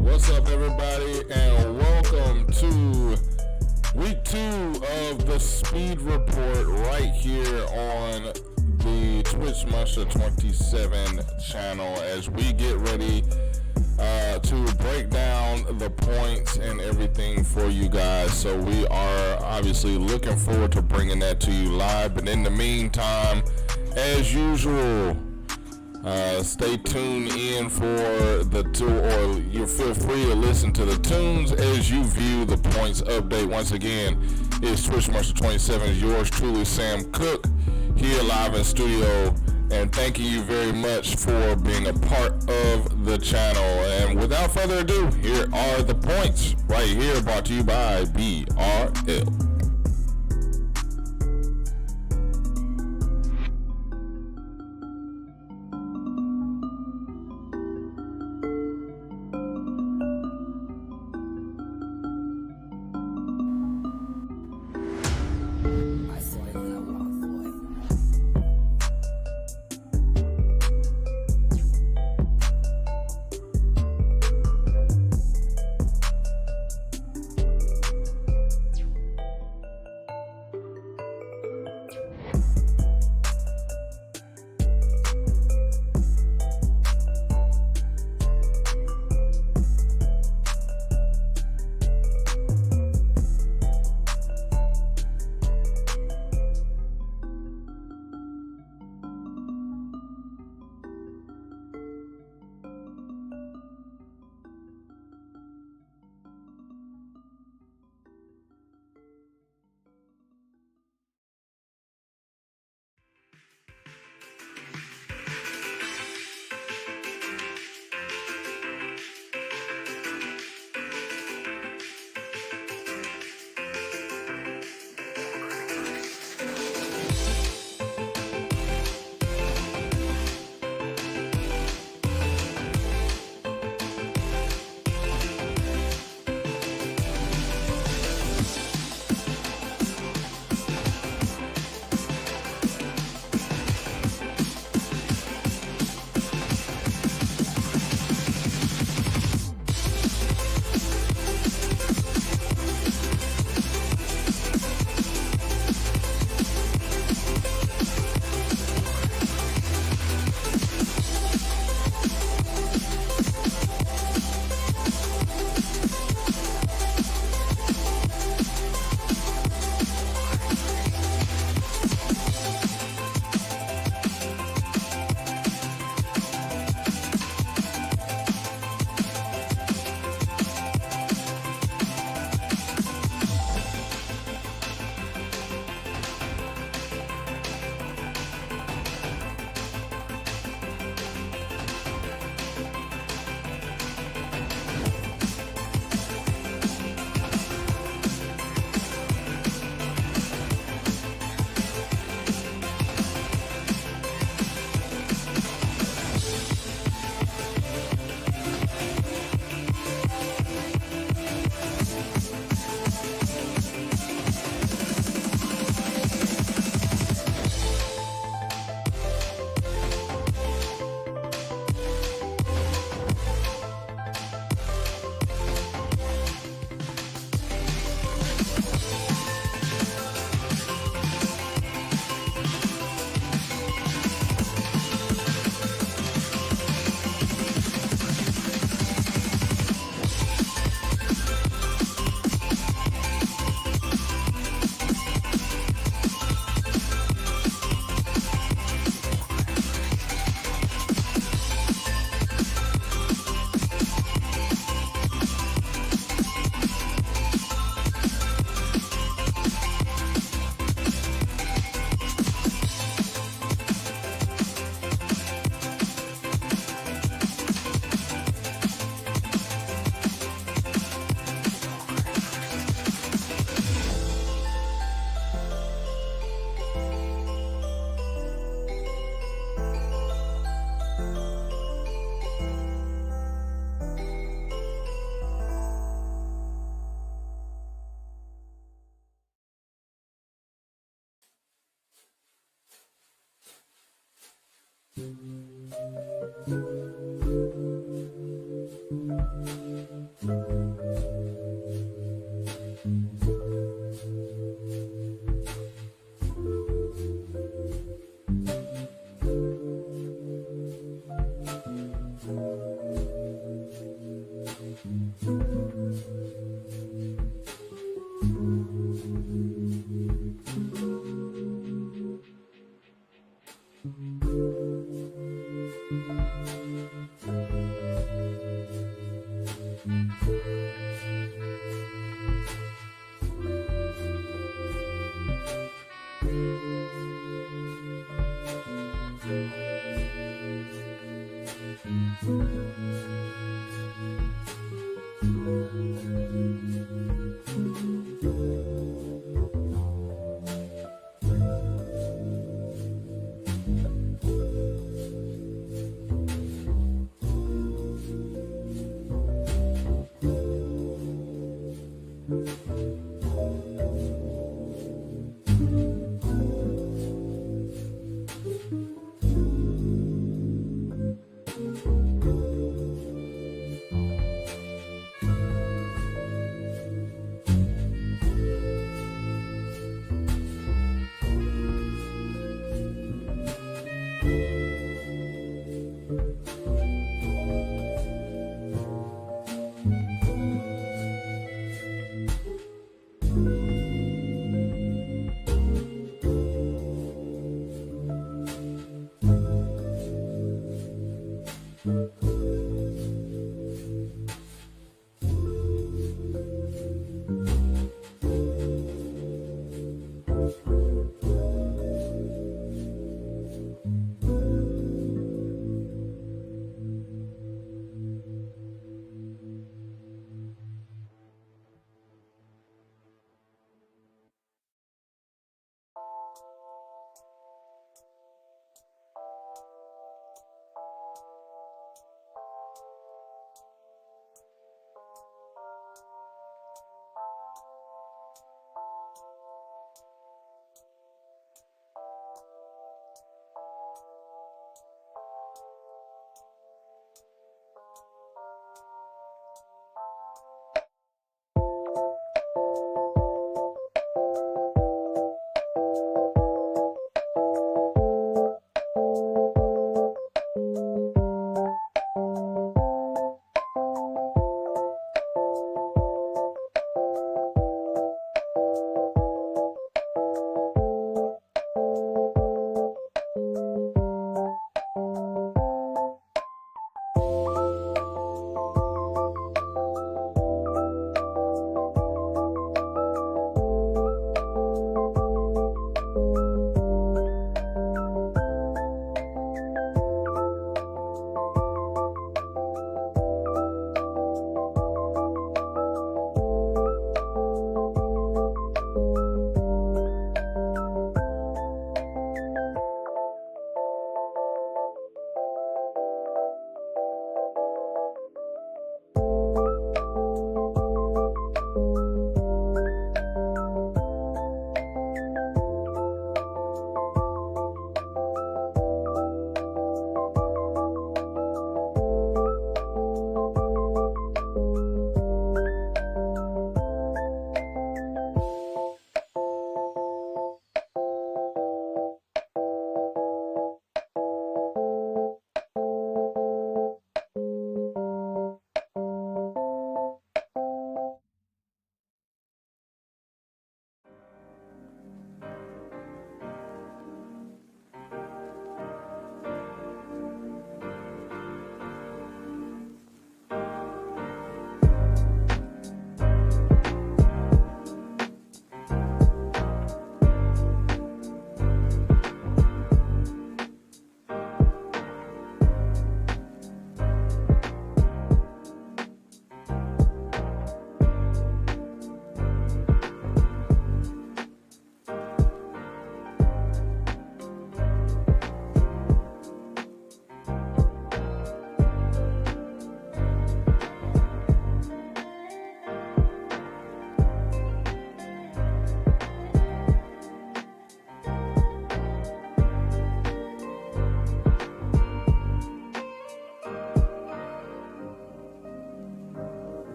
What's up, everybody, and welcome to week 2 of the Speed Report right here on the Twitch Monster 27 channel as we get ready to break down the points and everything for you guys. So we are obviously looking forward to bringing that to you live, but in the meantime, as usual, stay tuned in for the or you feel free to listen to the tunes as you view the points update. Once again, it's Twitch Monster 27, yours truly, Sam Cook, here live in studio, and thanking you very much for being a part of the channel. And without further ado, here are the points right here, brought to you by BRL.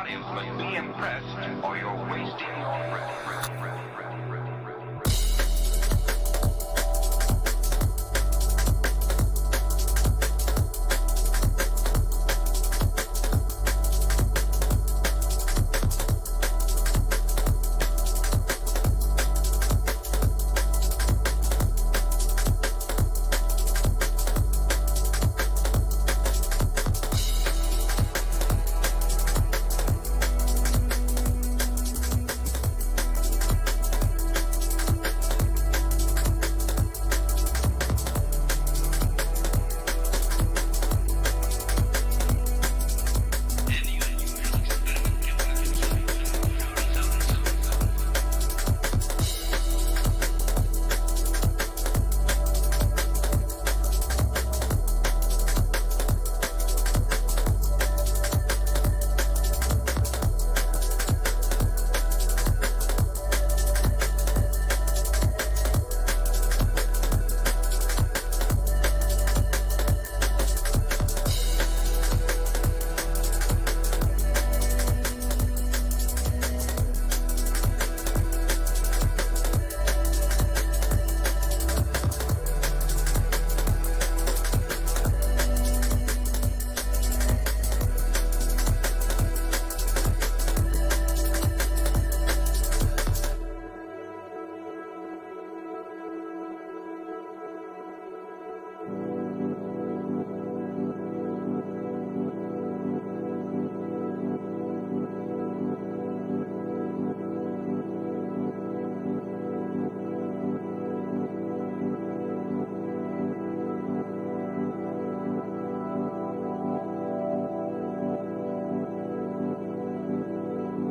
audience must be impressed or you're wasting your breath.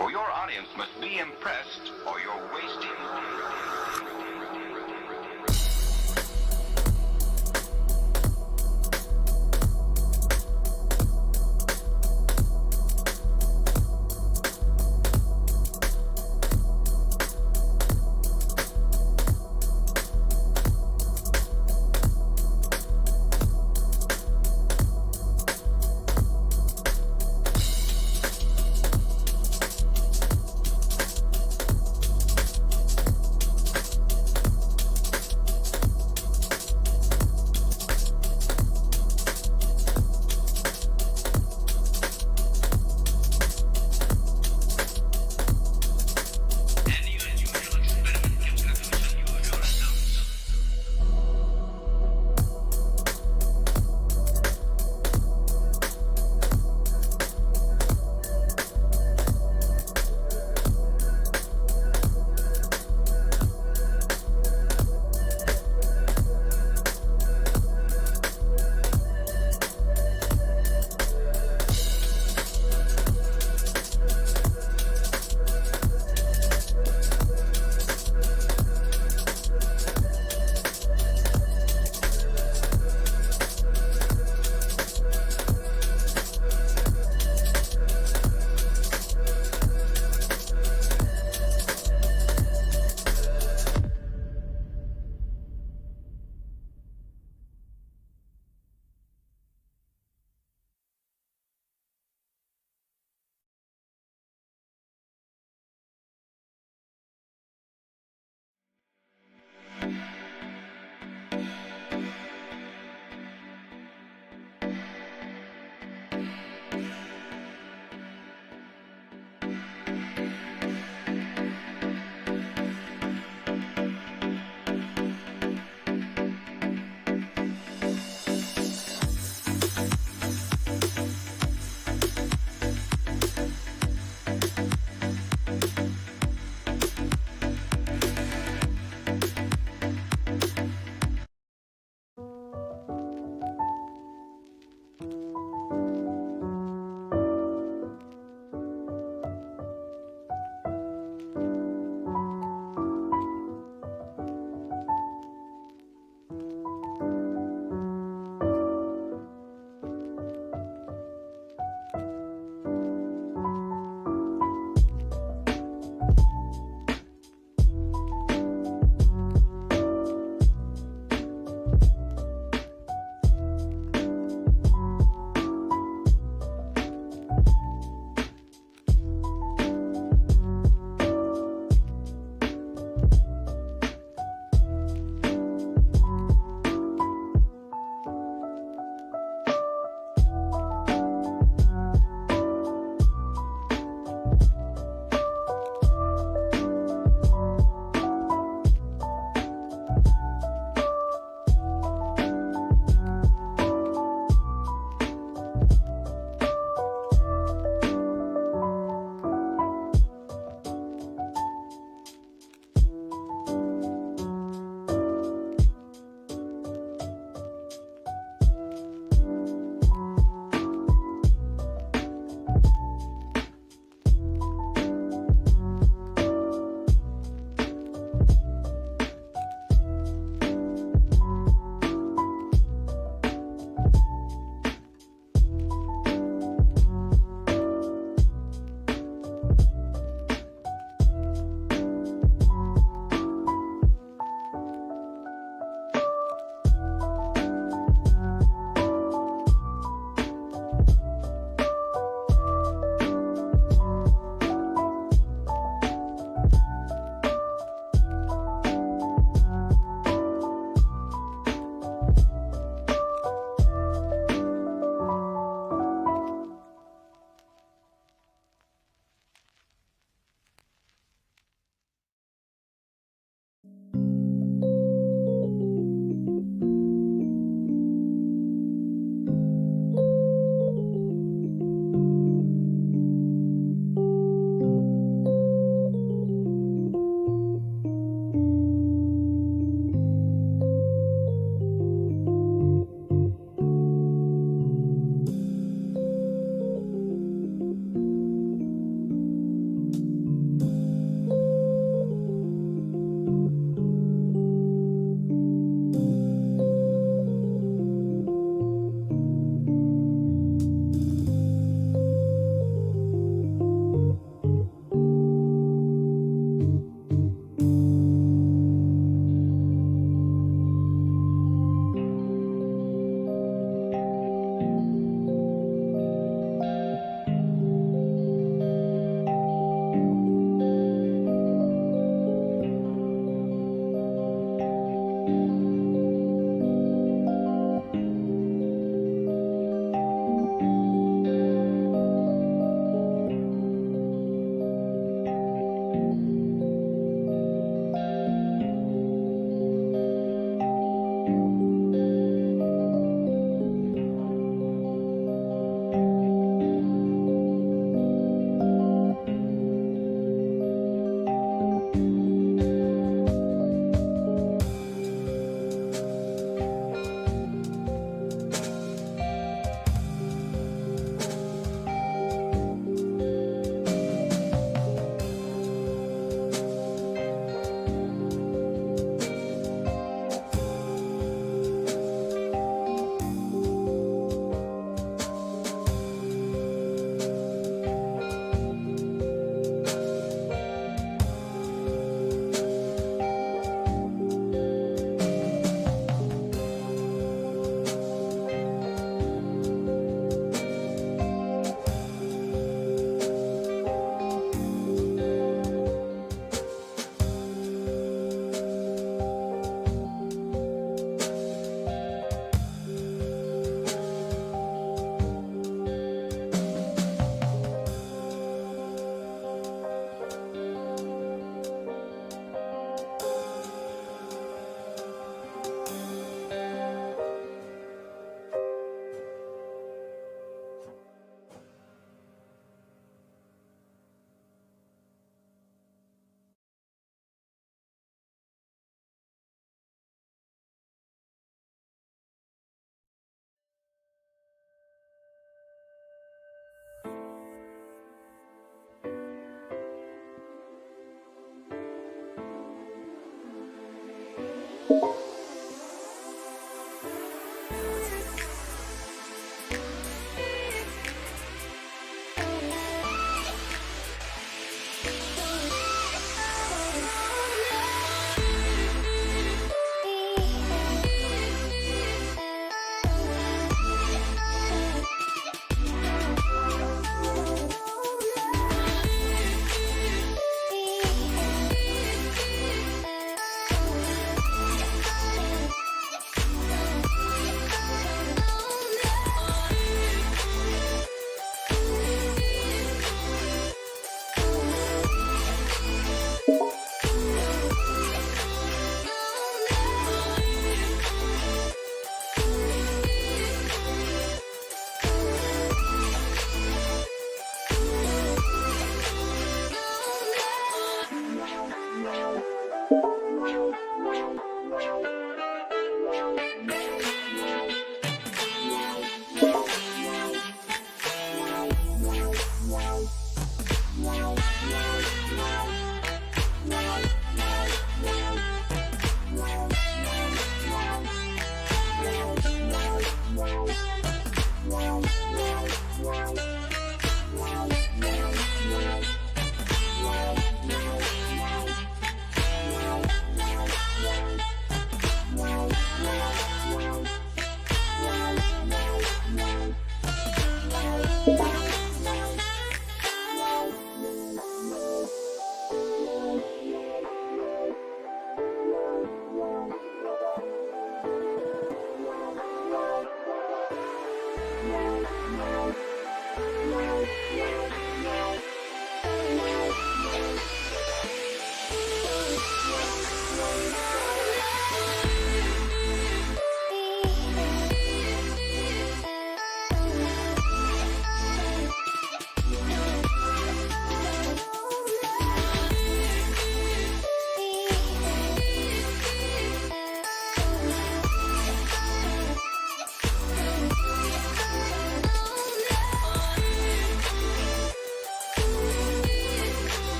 For your audience must be impressed or you're wasting.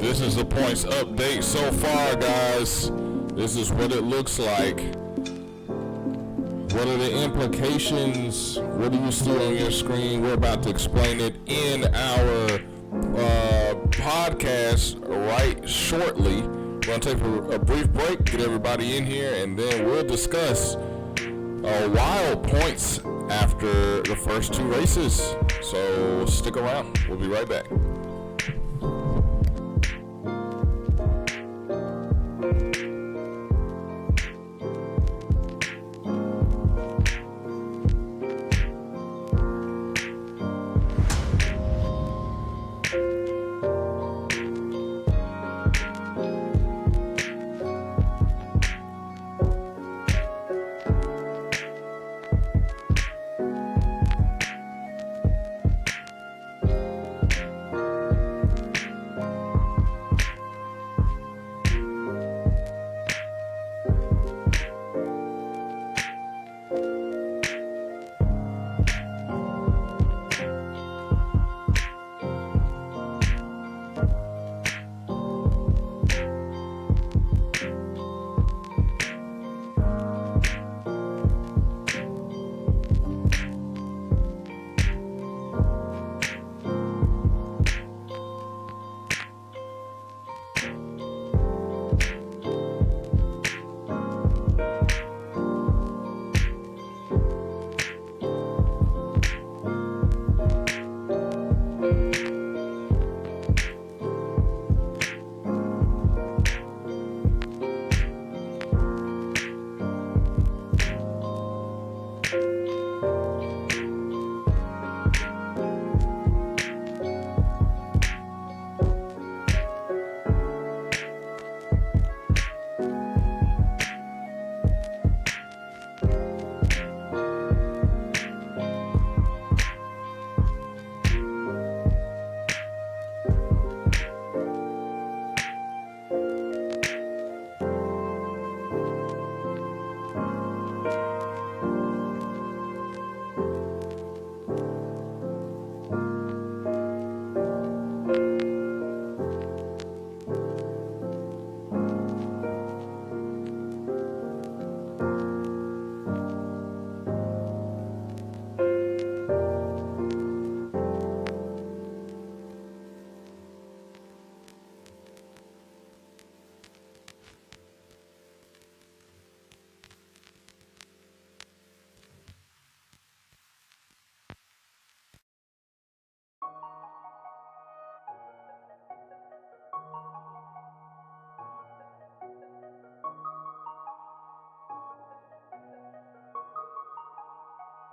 this is the points update so far, guys. This is what it looks like. What are the implications? What do you see on your screen? We're about to explain it in our podcast right shortly. We're going to take a brief break, get everybody in here, and then we'll discuss wild points after the first two races. So stick around. We'll be right back.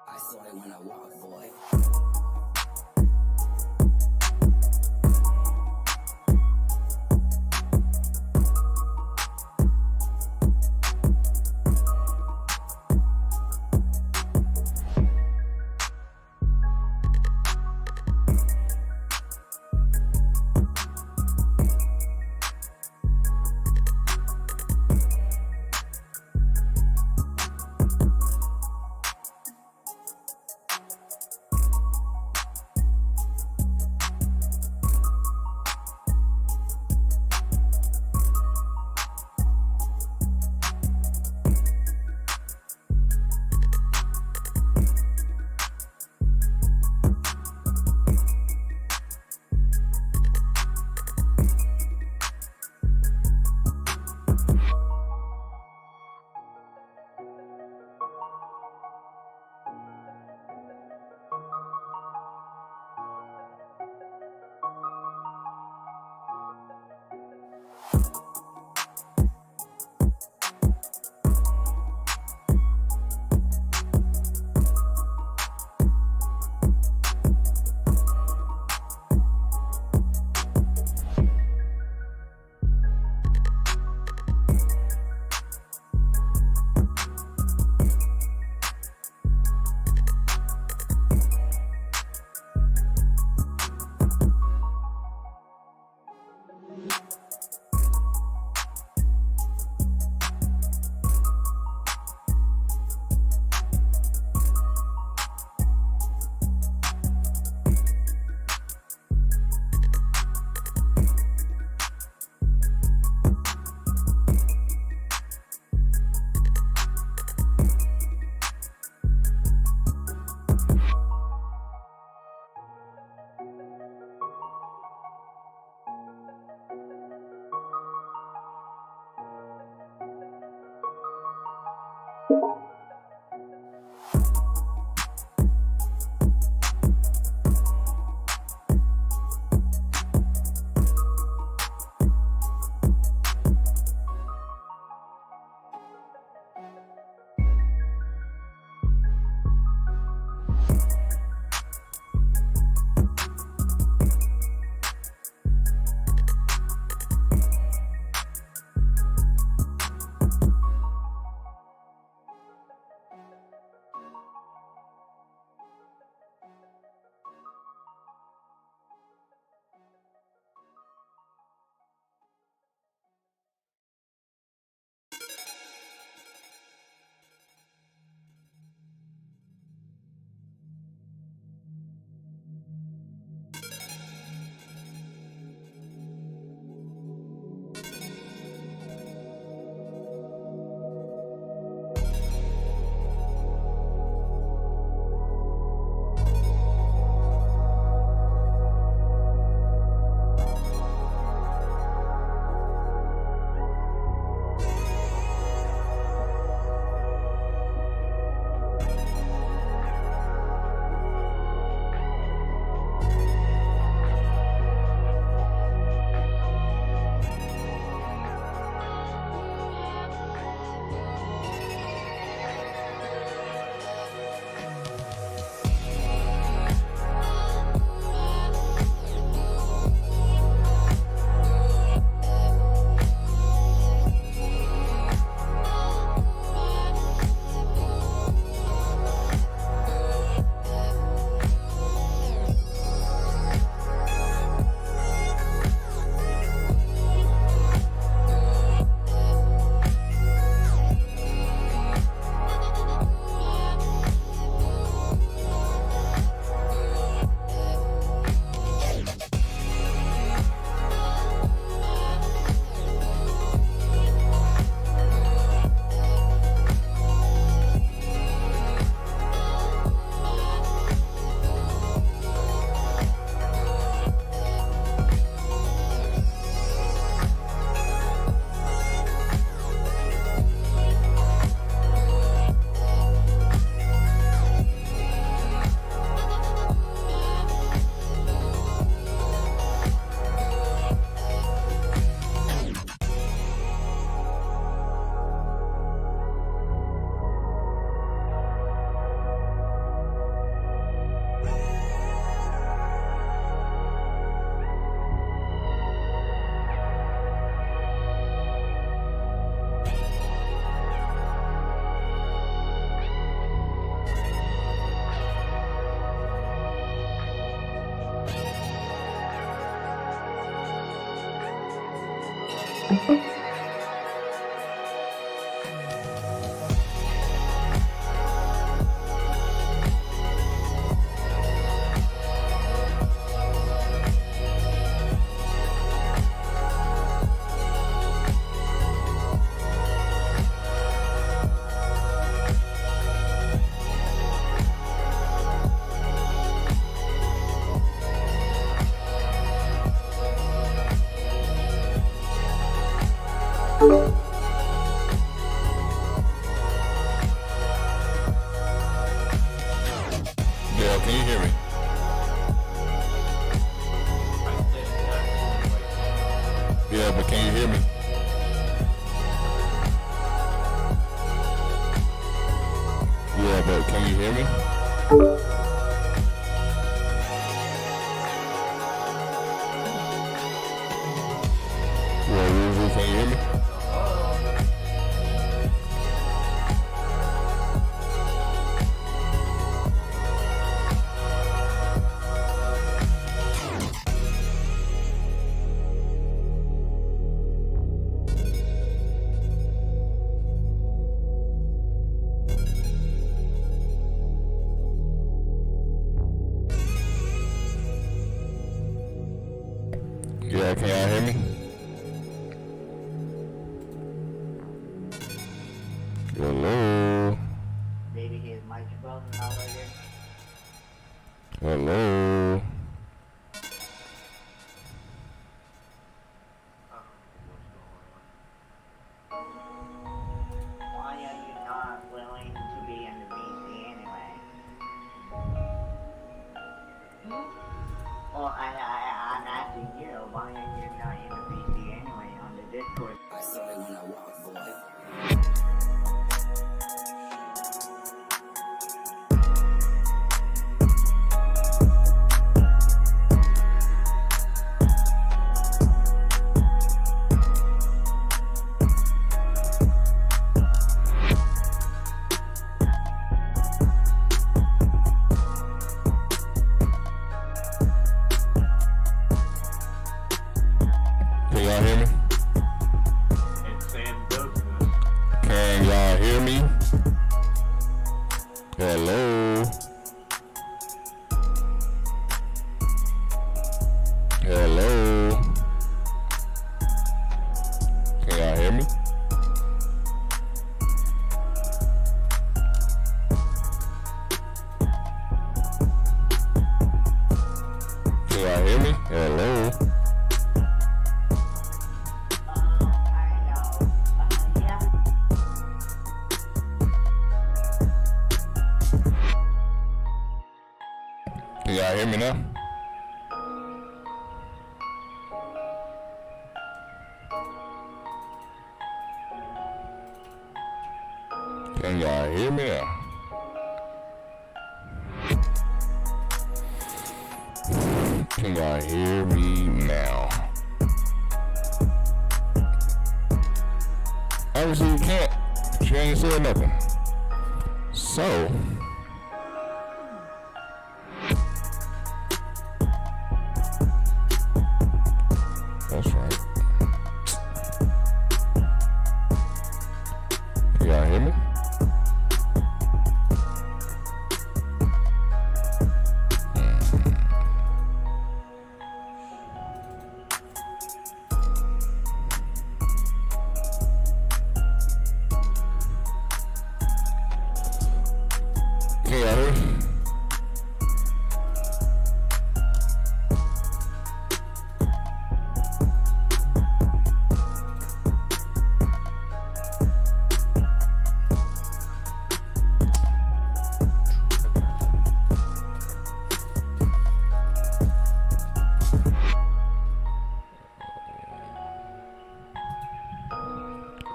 I saw it when I walked, boy. Dale, can you hear me? Yeah, but can you hear me? Yeah, but can you hear me? Yeah, Ruby, can you hear me? Yeah, can y'all hear me? Hello? Maybe his microphone is not working. Hello? Why are you not willing to be in the VC anyway? Well, I'm asking you, why are you not in the VC anyway on the Discord? I saw it when I walked, boy. Can y'all hear me? Can y'all hear me? Hello? Hello? Can y'all hear me? Can y'all hear me? Hello? Can y'all hear me now? Can y'all hear me now? Can y'all hear me now? Obviously you can't. She ain't said nothing. So that's right. Can y'all hear me? Can y'all hear me?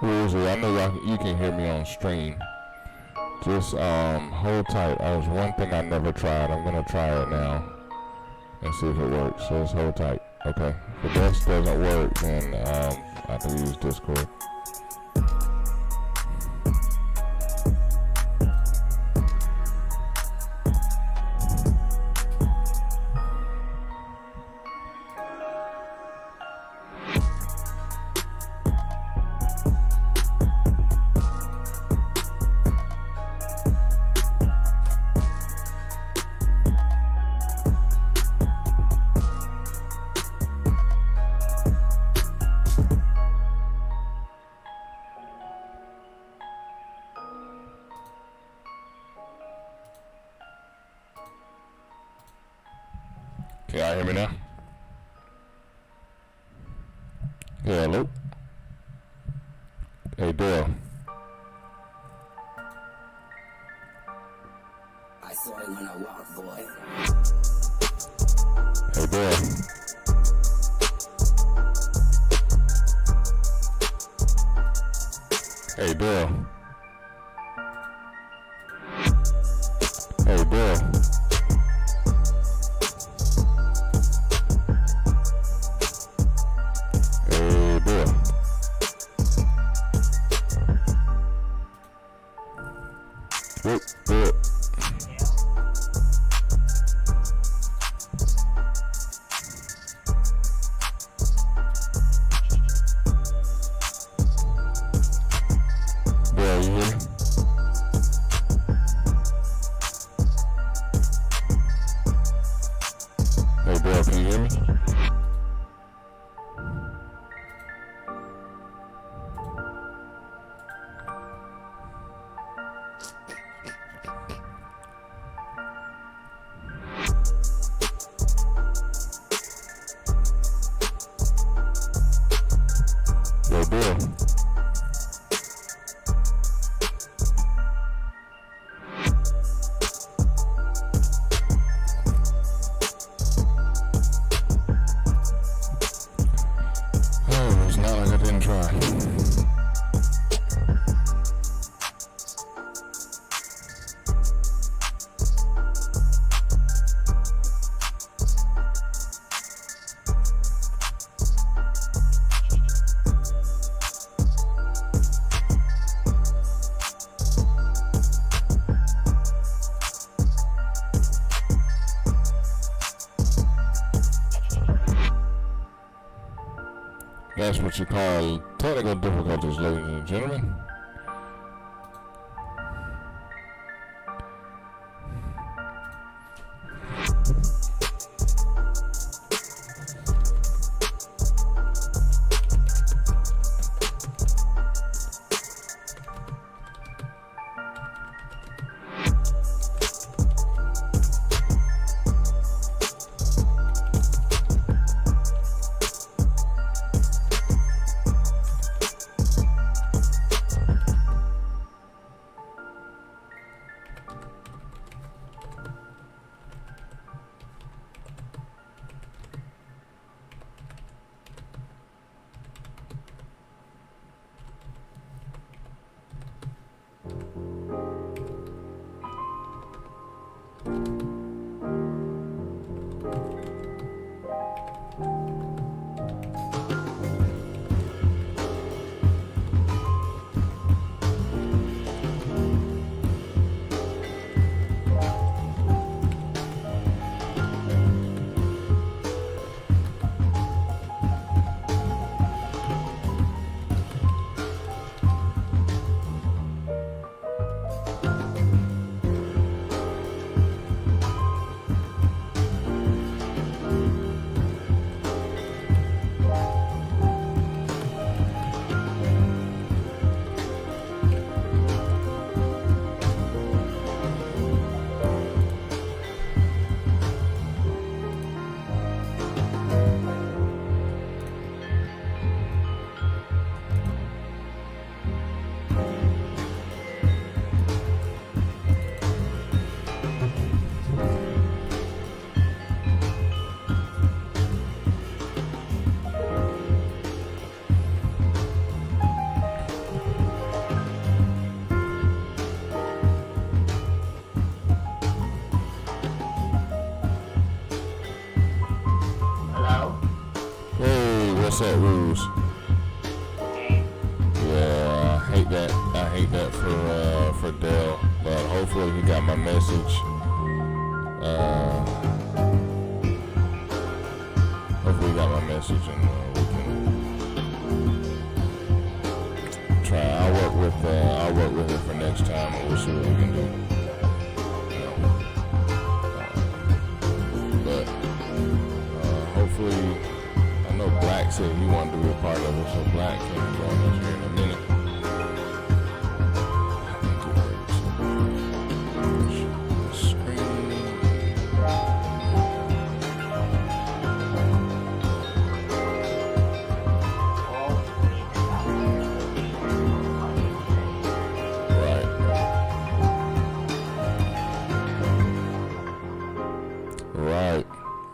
Rosie, I know you can hear me on stream. Just hold tight. That was one thing I never tried. I'm gonna try it now and see if it works. So just hold tight. Okay. If this doesn't work, then I can use Discord. Can y'all hear me now? Yeah, hello? Hey, Dale. I saw it when I walked, boy. Hey, Dale. Hey, Dale. Hey, Dale. Hey, Dale. Whoop, whoop. Dale, you here? Hey, Dale, can you hear me? Yo, Dale. Oh, it's not like I didn't try. That's what you call technical difficulties, ladies and gentlemen. What's that, Rules? Yeah, I hate that. I hate that for Dell. But hopefully he got my message. Hopefully he got my message and we can try. I'll work with it for next time and we'll see what we can do. But hopefully. I know Black said he wanted to be a part of it, so Black can join us here in a minute.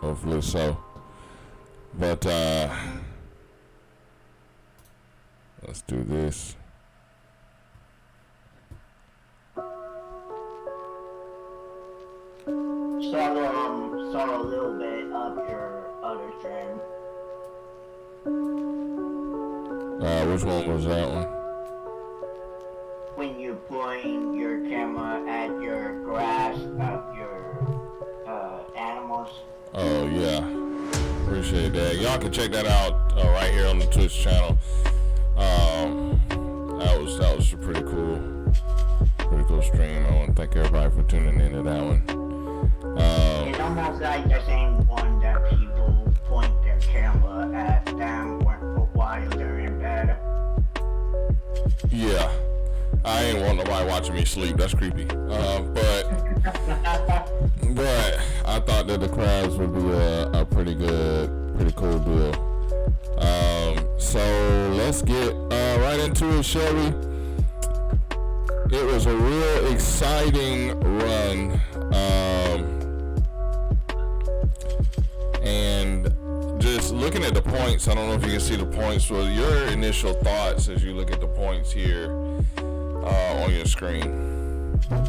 Hopefully so. But let's do this. Start a little bit up your other trim. Which one was that one? When you point your camera at your grass, your animals. Oh yeah, appreciate that. Y'all can check that out right here on the Twitch channel. That was a pretty cool stream. I want to thank everybody for tuning into that one. It's almost like the same one that people point their camera at them while they're in bed. Yeah, I ain't want nobody watching me sleep. That's creepy. But I thought that the crabs would be a pretty cool deal. So let's get right into it, shall we? It was a real exciting run. And just looking at the points, I don't know if you can see the points. Well, your initial thoughts as you look at the points here on your screen. I'm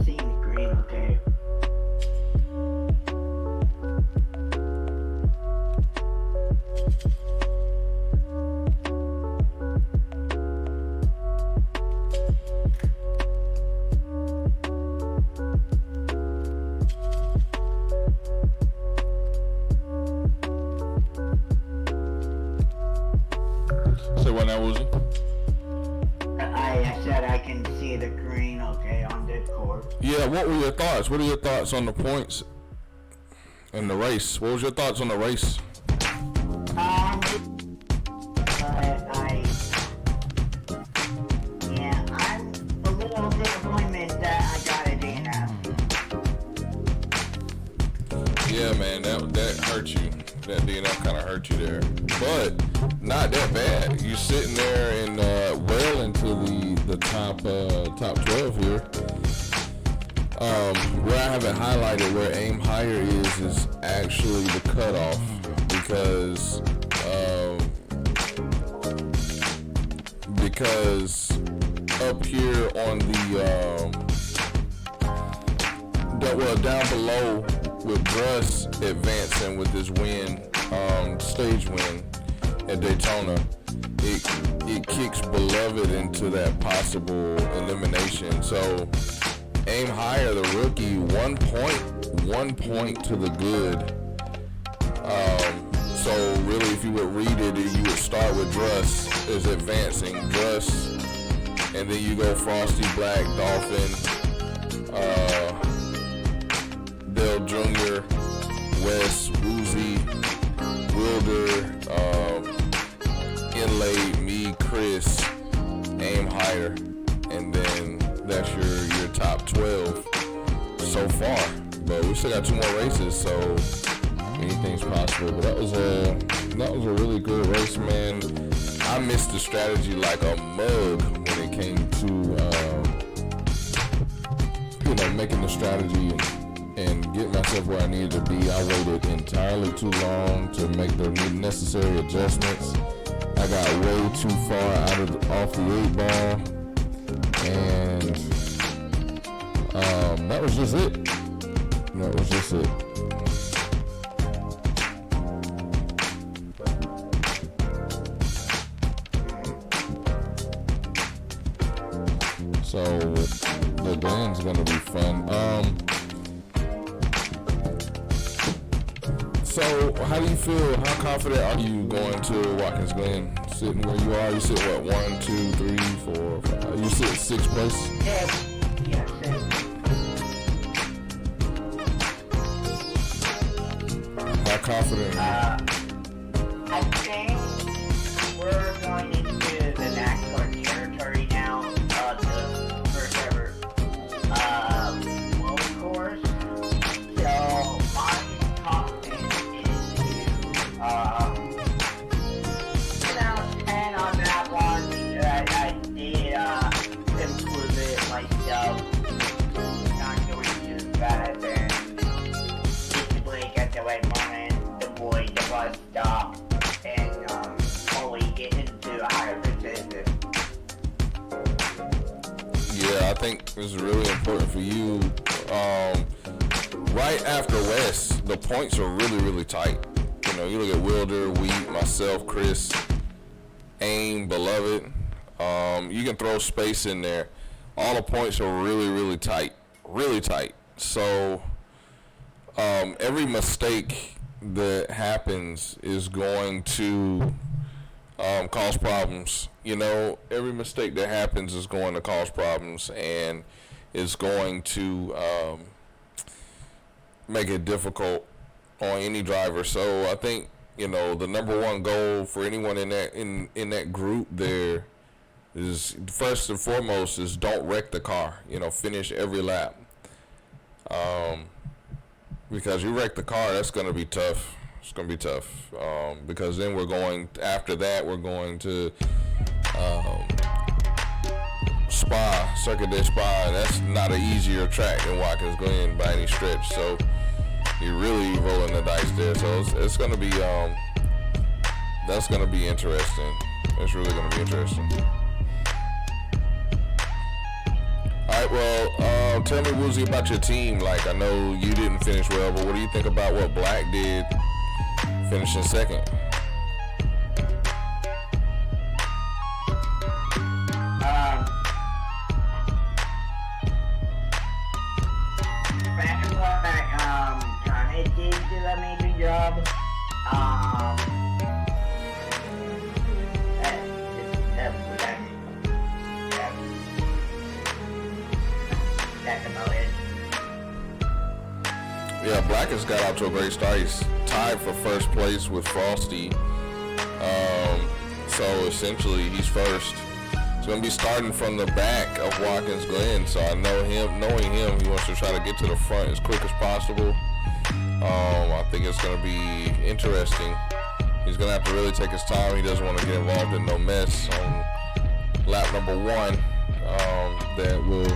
seeing the green, okay. Say what now, Woozy? I said I can see the green, okay, on Discord. Yeah, what were your thoughts? What are your thoughts on the points and the race? What was your thoughts on the race? I'm a little disappointed that I got a DNF. Yeah, man, that hurt you. That DNF kind of hurt you there, but not that bad. You sitting there and well into the top 12 here. Where I have it highlighted, where aim higher is actually the cutoff, because up here on the down below, with Russ advancing with his win, stage win at Daytona, it kicks Beloved into that possible elimination. So aim higher, the rookie, 1 point to the good. So really, if you would read it, you would start with Russ is advancing, Russ, and then you go Frosty, Black, Dolphin, Dale Jr., Wes, Woozy, Wilder, Inlaid, me, Chris, aim higher, and then that's your top 12 so far. But we still got 2 more races, so anything's possible. But that was a really good race, man. I missed the strategy like a mug when it came to making the strategy and get myself where I needed to be. I waited entirely too long to make the necessary adjustments. I got way too far off the 8 ball, and that was just it. That was just it. So the band's gonna be fun. So how do you feel? How confident are you going to Watkins Glen? Sitting where you are, you sit what, 1, 2, 3, 4, 5. You sit 6th place. Yeah. How confident are you? I think we're going into the NASCAR territory now. The first ever road course. So my confidence is to 10 out of 10 on that one. I did improve it myself. Yeah, I think this is really important for you. Right after West, the points are really, really tight. You know, you look at Wilder, Wheat, myself, Chris, Aim, Beloved. You can throw Space in there. All the points are really, really tight. Really tight. So every mistake that happens is going to cause problems. You know, every mistake that happens is going to cause problems and is going to make it difficult on any driver. So I think, you know, the number one goal for anyone in that group there is, first and foremost, is don't wreck the car. You know, finish every lap. Because you wreck the car, that's going to be tough. It's going to be tough. Because then after that, we're going to Spa, Circuit de Spa, and that's not an easier track than Watkins Glen by any stretch. So you're really rolling the dice there. So it's going to be, that's going to be interesting. It's really going to be interesting. All right, well, tell me, Woozy, about your team. Like, I know you didn't finish well, but what do you think about what Black did finishing second? It did do a major job. That's about it. Yeah, Black has got out to a great start. He's tied for first place with Frosty. So essentially, he's first. He's going to be starting from the back of Watkins Glen. So I know him. Knowing him, he wants to try to get to the front as quick as possible. I think it's going to be interesting. He's going to have to really take his time. He doesn't want to get involved in no mess on lap number one that will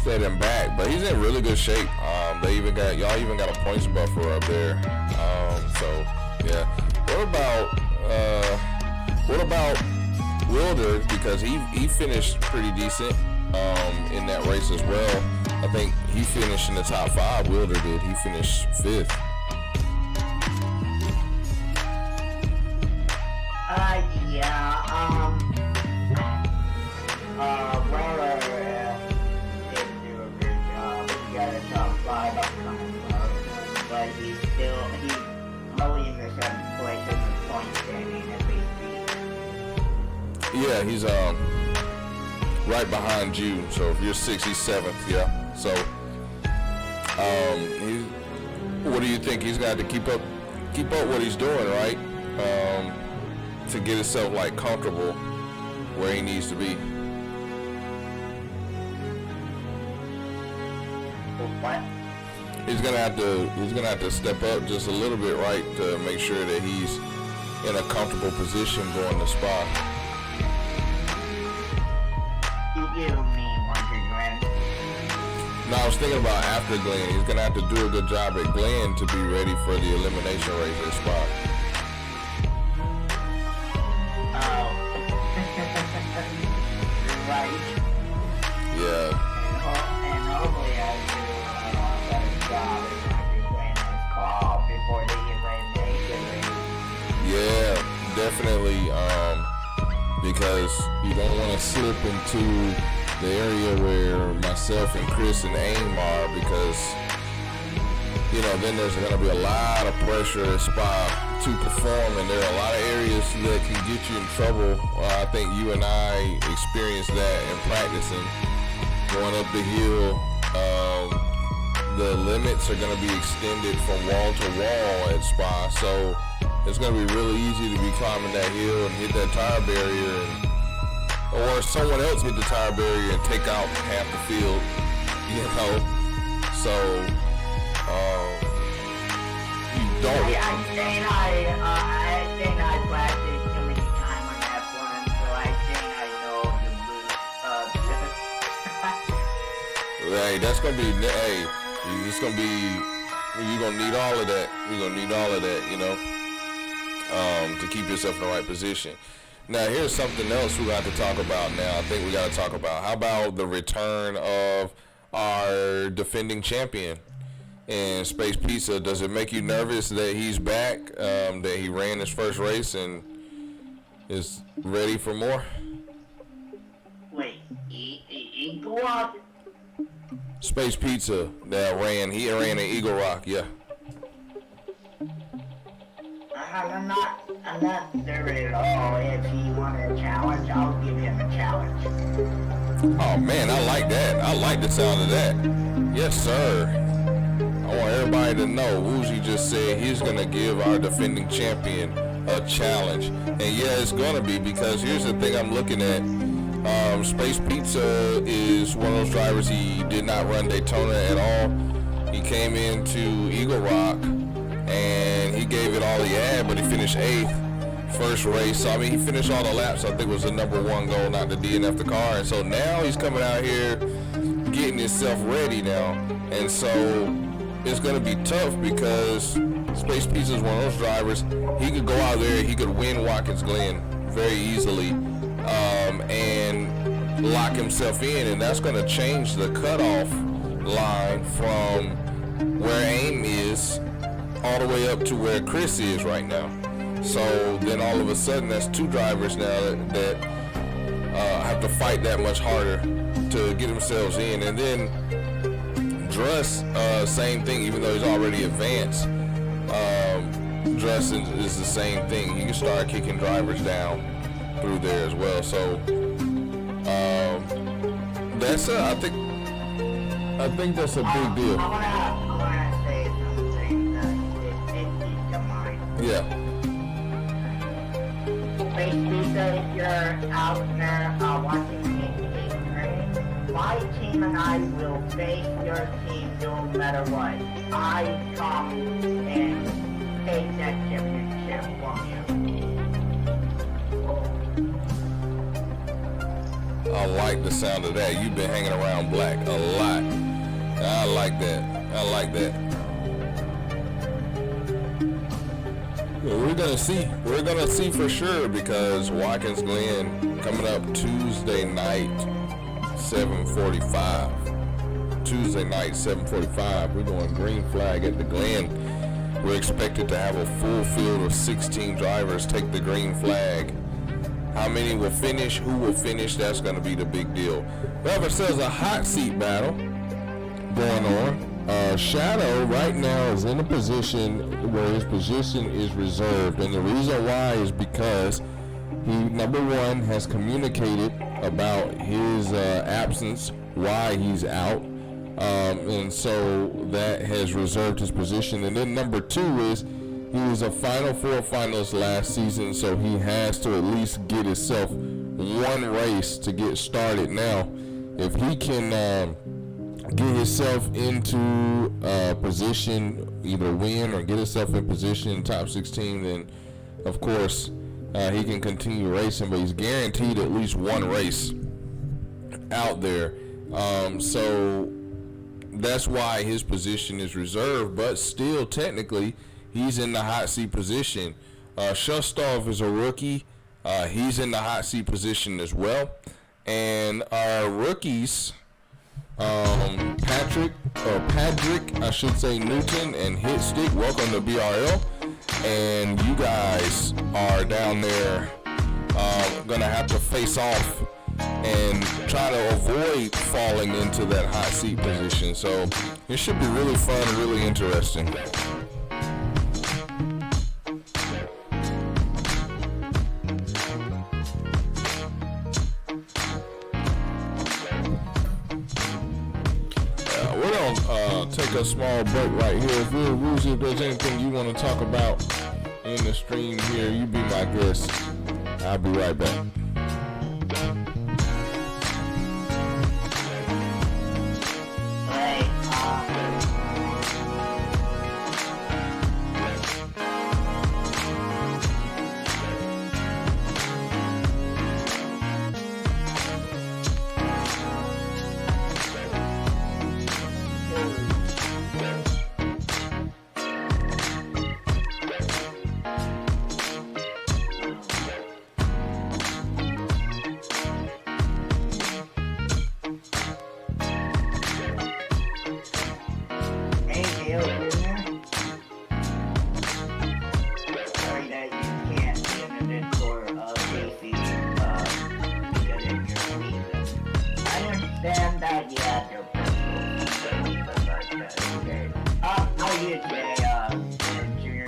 set him back. But he's in really good shape. Y'all even got a points buffer up there. So yeah. What about Wilder? Because he finished pretty decent in that race as well. I think he finished in the top 5. Wilder did. He finished 5th. Wilder did do a great job. He got a top 5 upcoming, but he's only in the 7th place in the point standing at least. Yeah, he's right behind you. So if you're 6th, he's 7th. Yeah. So, what do you think? He's got to keep up what he's doing, right? To get himself like comfortable where he needs to be. What? He's gonna have to step up just a little bit, right, to make sure that he's in a comfortable position going to Spa. You mean Watkins Glen? No, I was thinking about after Glen. He's gonna have to do a good job at Glen to be ready for the elimination race at Spa. Oh. Right. Yeah. And hopefully I do a better job at Watkins Glen this call before the elimination race. Yeah, definitely. Because you don't want to slip into the area where myself and Chris and Aim are, because, you know, then there's going to be a lot of pressure at Spa to perform, and there are a lot of areas that can get you in trouble. I think you and I experienced that in practicing. Going up the hill, the limits are going to be extended from wall to wall at Spa, so it's going to be really easy to be climbing that hill and hit that tire barrier, or someone else hit the tire barrier and take out half the field, you know. So you don't. I think I practiced too many times on that one, so I think I know the move. Hey, that's gonna be. Hey, it's gonna be. You're gonna need all of that. You're gonna need all of that, you know. To keep yourself in the right position. Now, here's something else we got to talk about now. I think we got to talk about. How about the return of our defending champion in Space Pizza? Does it make you nervous that he's back, that he ran his first race and is ready for more? Wait, Eagle Rock? Space Pizza he ran in Eagle Rock, yeah. I'm not nervous at all. If he wanted a challenge, I'll give him a challenge. Oh man, I like that. I like the sound of that. Yes, sir. I want everybody to know Woozy just said he's gonna give our defending champion a challenge. And yeah, it's gonna be, because here's the thing I'm looking at. Space Pizza is one of those drivers. He did not run Daytona at all. He came into Eagle Rock and he gave it all he had, but he finished 8th first race. So I mean, he finished all the laps. I think it was the number 1 goal, not to DNF the car. And so now he's coming out here getting himself ready now. And so it's going to be tough, because Space Pizza is one of those drivers. He could go out there, he could win Watkins Glen very easily, and lock himself in, and that's going to change the cutoff line from where AIM is all the way up to where Chris is right now. So then all of a sudden, that's 2 drivers now that have to fight that much harder to get themselves in. And then Druss, same thing, even though he's already advanced. Druss is the same thing. He can start kicking drivers down through there as well. So that's I think that's a big deal. I wanna say something if you don't mind. Yeah. Space Pizza, if you're out there watching me, my team and I will face your team no matter what. I come and take that championship from you. I like the sound of that. You've been hanging around Black a lot. I like that. I like that. Well, we're gonna see. We're gonna see for sure, because Watkins Glen coming up Tuesday night, 7:45. Tuesday night, 7:45. We're going green flag at the Glen. We're expected to have a full field of 16 drivers take the green flag. How many will finish? Who will finish? That's going to be the big deal. However, there's a hot seat battle going on. Shadow right now is in a position where his position is reserved, and the reason why is because he, number one, has communicated about his absence, why he's out, and so that has reserved his position. And then number 2 is he was a Final Four finalist last season, so he has to at least get himself 1 race to get started. Now, if he can get himself into position, either win or get himself in position in top 16, then of course he can continue racing, but he's guaranteed at least 1 race out there. So that's why his position is reserved, but still technically he's in the hot seat position. Shustov is a rookie. He's in the hot seat position as well. And our rookies, Patrick, I should say, Newton and Hitstick, welcome to BRL. And you guys are down there going to have to face off and try to avoid falling into that hot seat position. So it should be really fun and really interesting. We're going to take a small break right here. If you're Woozy, if there's anything you want to talk about in the stream here, you be my guest. I'll be right back. still in there? Sorry that you can't be in the Discord Casey, because of your reason. I understand that you have your personal reasons like that, okay? How are you today, Junior?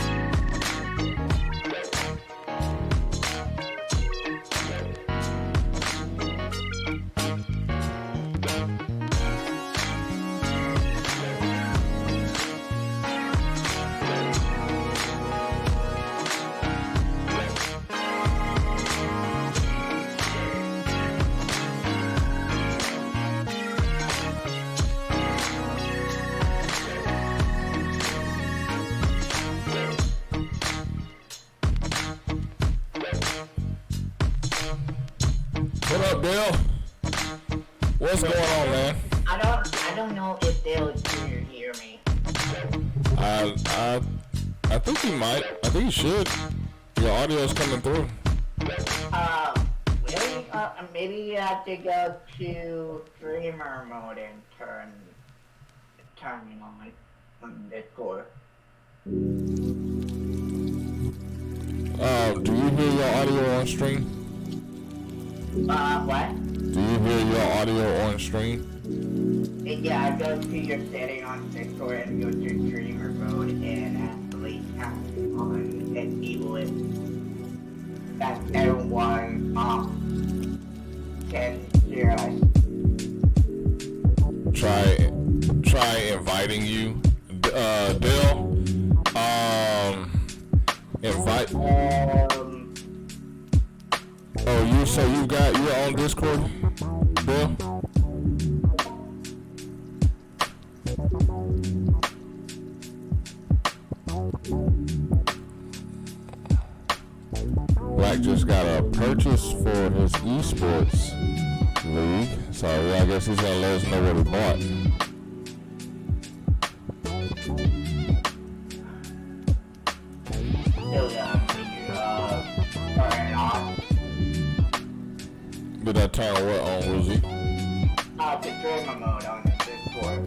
What up, Bill? What's going on, man? I don't know if they'll Junior hear me. I think he might. I think he should. Your audio's coming through. Really? Maybe you have to go to streamer mode and turn it on Discord. Do you hear your audio on stream? What? Do you hear your audio on stream? Yeah, I go to your setting on Discord and go to streamer mode and actually tap on enable it. That everyone can hear us. Try inviting you, Bill. Invite. Oh, you're on Discord, Bill? Black just got a purchase for his esports league, so I guess he's gonna let us know what he bought. Did I turn what on, Ruzy? The streamer mode on the Discord.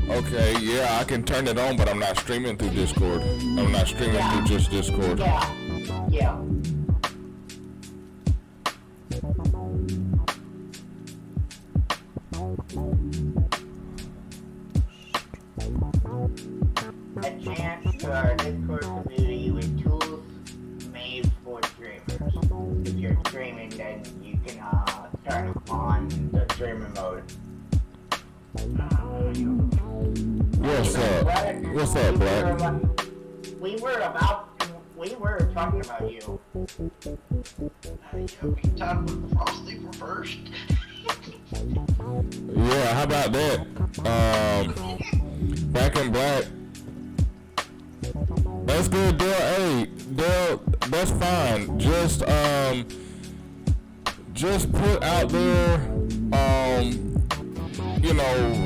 Okay, yeah, I can turn it on, but I'm not streaming through Discord. I'm not streaming through just Discord. Yeah. A chance to our Discord community with tools made for streamers. If you're streaming, then you can turn on the streamer mode. What's up? What's up, Black? We were talking about you. You talking with Frosty for first? Yeah, how about that? Back in Black. That's good, Dale. Hey, Dale, that's fine. Just put out there,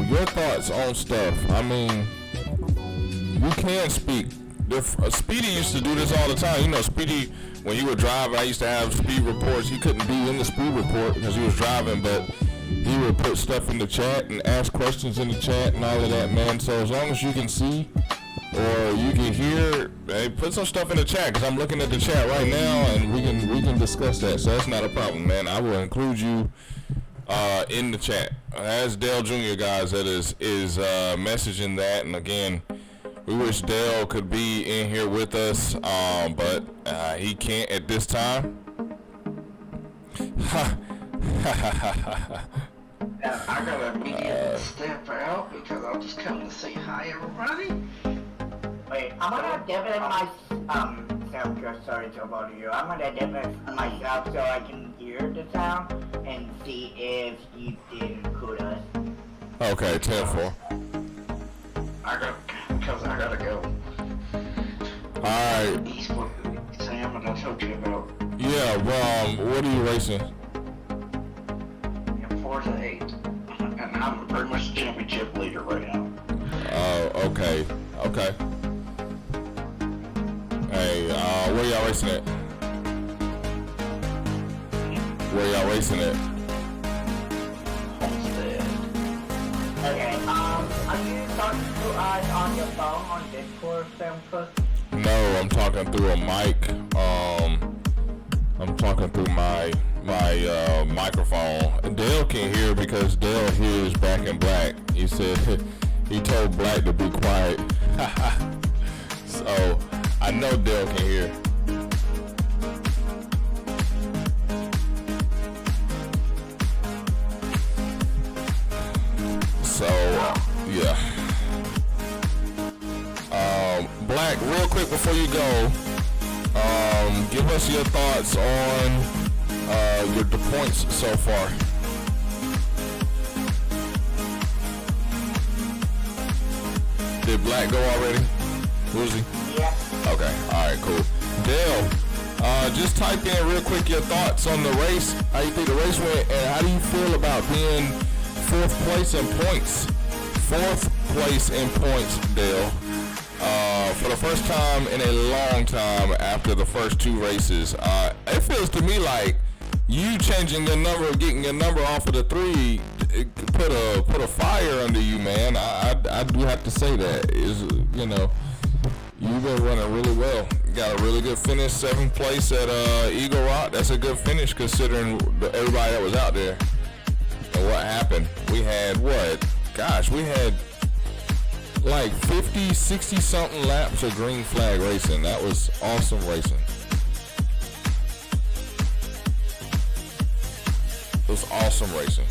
your thoughts on stuff. I mean, you can speak. Speedy used to do this all the time. You know, Speedy, when you were driving, I used to have speed reports. He couldn't be in the speed report because he was driving, but he would put stuff in the chat and ask questions in the chat and all of that, man. So as long as you can see or you can hear, hey, put some stuff in the chat, because I'm looking at the chat right now and we can discuss that. So that's not a problem, man. I will include you in the chat. As Dale Jr., guys, that is messaging that. And again, we wish Dale could be in here with us, but he can't at this time. I gotta immediately step out because I'll just come to say hi, everybody. Wait, I'm gonna deafen myself, just sorry to bother you. I'm gonna deafen myself so I can hear the sound and see if you did include us. Okay, 10-4. Because I gotta go. Alright. Eastwood, Sam, and I told you about. Yeah, well, what are you racing? 4 to 8. And I'm pretty much championship leader right now. Oh, okay. Okay. Hey, where y'all racing at? Where y'all racing at? Homestead. Okay, are you talking to us on your phone on Discord, Sam Cook? No, I'm talking through a mic. I'm talking through my microphone. Dale can hear because Dale hears Back in Black. He said he told Black to be quiet. So I know Dale can hear. So yeah. Black, real quick before you go, give us your thoughts on your points so far. Did Black go already? Who's he? Yeah. Okay, alright, cool. Dale, just type in real quick your thoughts on the race. How you think the race went, and how do you feel about being fourth place in points? Fourth place in points, Dale. For the first time in a long time after the first two races. It feels to me like you changing your number, getting your number off of the 3, it put a fire under you, man. I do have to say that. You've been running really well. You got a really good finish, 7th place at Eagle Rock. That's a good finish considering everybody that was out there. And what happened? We had we had like 50, 60 something laps of green flag racing. That was awesome racing. It was awesome racing.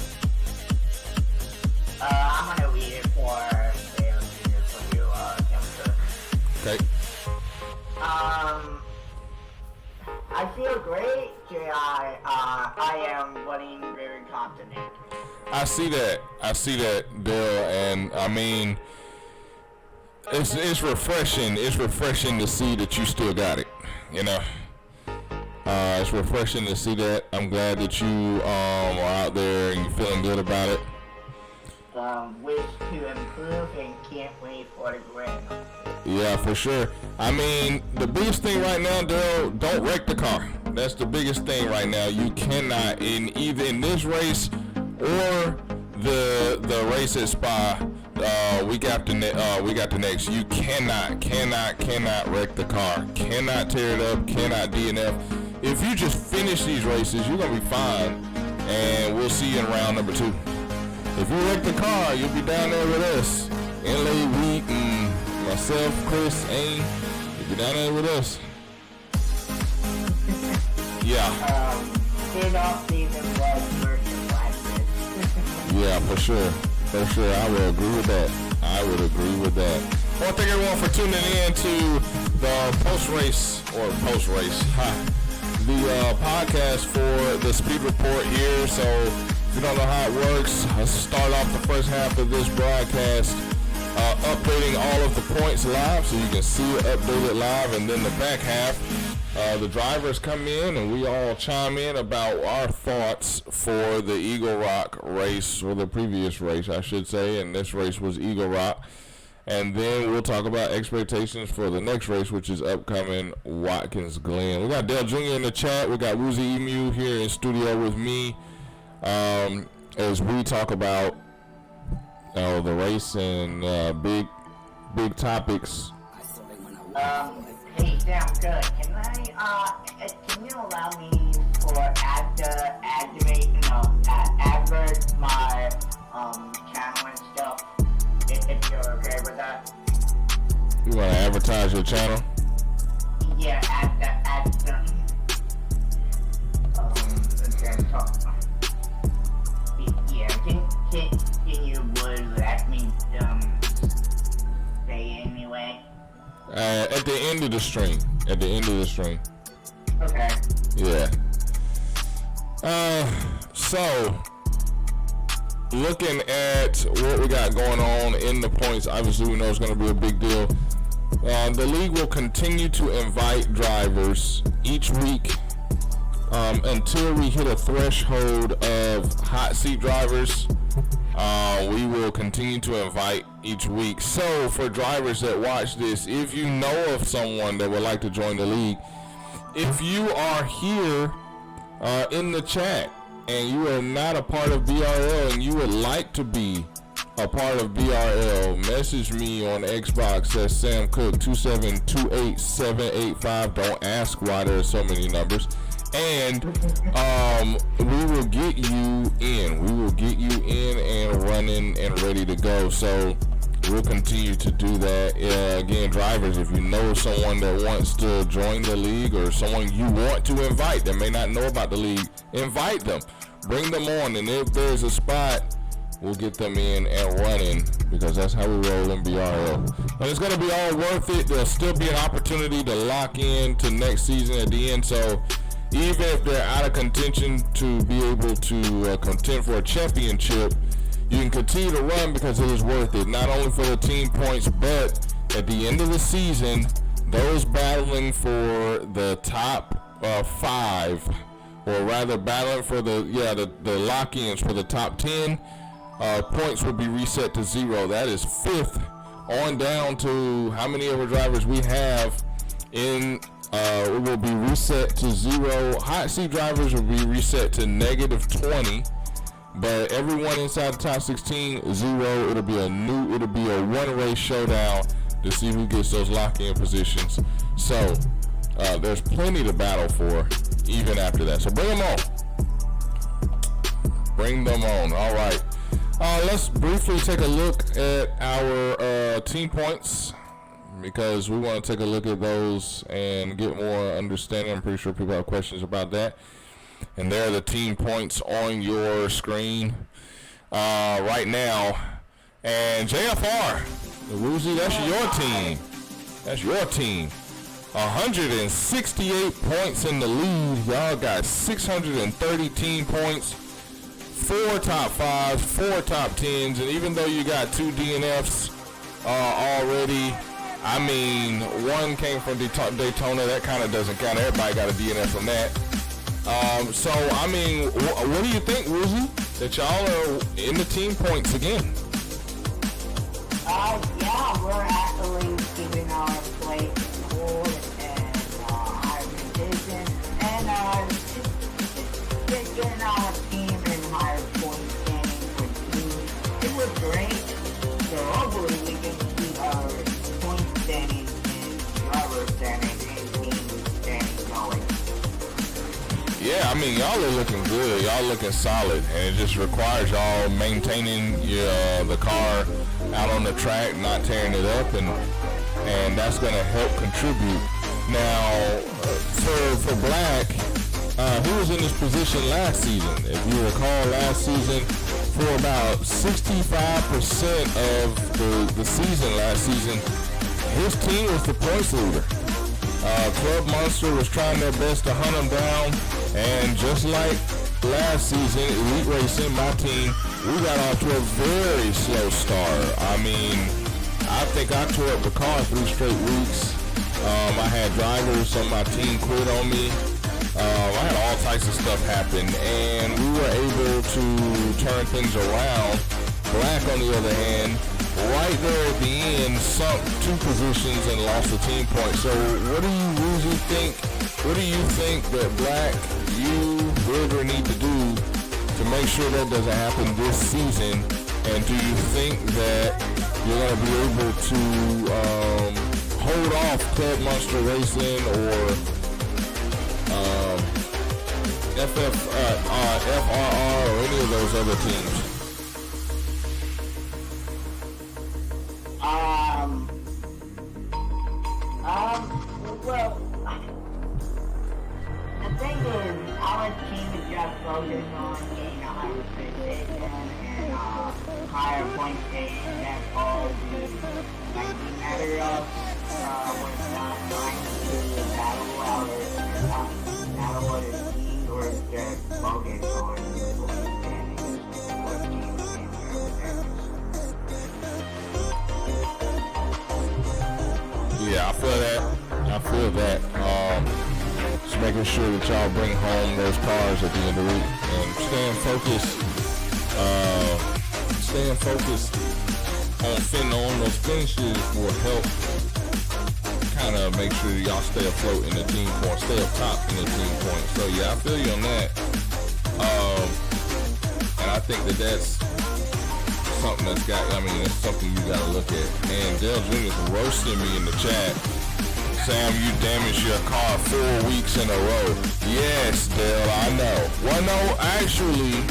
I'm gonna read it for you, Tim. Okay. I feel great, J.I. I am running very confident. I see that, Dale, and I mean, it's refreshing. It's refreshing to see that you still got it. It's refreshing to see that. I'm glad that you are out there and you're feeling good about it. Wish to improve and can't wait for the grand. Yeah, for sure. I mean, the biggest thing right now, Daryl, don't wreck the car. That's the biggest thing right now. You cannot, either in this race or the race at Spa, week after next, you cannot wreck the car. Cannot tear it up, cannot DNF. If you just finish these races, you're going to be fine, and we'll see you in round number 2. If you wreck the car, you'll be down there with us. Inlay, Wheat, and myself, Chris, Aim. You'll be down there with us. Yeah. Kickoff season was versus last year. Yeah, for sure. For sure. I will agree with that. I would agree with that. I want to thank everyone for tuning in to the post-race, the podcast for the Speed Report here. So if you don't know how it works, I'll start off the first half of this broadcast updating all of the points live so you can see it updated live, and then the back half, the drivers come in and we all chime in about our thoughts for the Eagle Rock race, or the previous race I should say, and this race was Eagle Rock. And then we'll talk about expectations for the next race, which is upcoming Watkins Glen. We got Dale Jr. in the chat. We got Woozy Emu here in studio with me as we talk about the race and big topics. Hey, Sam, good. Can you allow me for advert my channel and stuff? If you're okay with that. You want to advertise your channel? Yeah, can you would let me say anyway? At the end of the stream. Okay. Yeah. So looking at what we got going on in the points, obviously we know it's going to be a big deal. The league will continue to invite drivers each week until we hit a threshold of hot seat drivers. We will continue to invite each week. So for drivers that watch this, if you know of someone that would like to join the league, if you are here in the chat and you are not a part of BRL and you would like to be a part of BRL, message me on Xbox at Sam Cook 2728785. Don't ask why there are so many numbers. And we will get you in. We will get you in and running and ready to go. So we'll continue to do that. Again, drivers, if you know someone that wants to join the league or someone you want to invite that may not know about the league, invite them. Bring them on. And if there's a spot, we'll get them in and running, because that's how we roll in BRL. And it's going to be all worth it. There'll still be an opportunity to lock in to next season at the end. So even if they're out of contention to be able to contend for a championship, you can continue to run because it is worth it. Not only for the team points, but at the end of the season, those battling for the top 5, or rather battling for the lock-ins for the top 10, points will be reset to 0. That is 5th on down to how many of our drivers we have in. It will be reset to 0. Hot seat drivers will be reset to -20, but everyone inside the top 16, 0. It'll be a one-race showdown to see who gets those lock-in positions. So there's plenty to battle for even after that. So bring them on. Bring them on. All right. Let's briefly take a look at our team points, because we want to take a look at those and get more understanding. I'm pretty sure people have questions about that. And there are the team points on your screen right now. And JFR, Woozy, that's your team. That's your team. 168 points in the lead. Y'all got 630 team points. 4 top 5s, 4 top 10s, and even though you got 2 DNFs already, I mean, 1 came from Daytona. That kind of doesn't count. Everybody got a DNF from that. So, I mean, what do you think, Woozy, that y'all are in the team points again? Yeah, we're actually keeping our place forward and our position, and just getting our team in higher point standing for teams. It was great, so hopefully we can keep our point standing and driver standing and team standing going. Yeah, I mean, y'all are looking good. Y'all looking solid, and it just requires y'all maintaining the car out on the track, not tearing it up, and that's going to help contribute. Now, for Black, he was in this position last season. If you recall, last season, for about 65% of the season last season, his team was the points leader. Club Monster was trying their best to hunt him down, and just like last season, Elite Racing, my team, we got off to a very slow start. I mean, I think I tore up the car 3 straight weeks. I had drivers on my team quit on me. I had all types of stuff happen, and we were able to turn things around. Black, on the other hand, right there at the end, sunk 2 positions and lost the team point. So what do you usually think? What do you think that Black, you, River need to do to make sure that doesn't happen this season? And do you think that you're going to be able to hold off Club Monster Racing or FRR or any of those other teams? Well, the thing is, our team is just focused on getting a higher position and higher point standing. That's all we matter of. We're not trying to battle our team, or just focus on point standing for team and Yeah, I feel that. Just making sure that y'all bring home those cars at the end of the week and staying focused on those finishes will help kind of make sure y'all stay afloat in the team point, stay up top in the team point. So yeah, I feel you on that. And I think that that's something that's got, I mean, it's something you gotta look at. And Dale Jr. is roasting me in the chat. Sam, you damaged your car 4 weeks in a row. Yes, Dale, I know. Well, no, actually,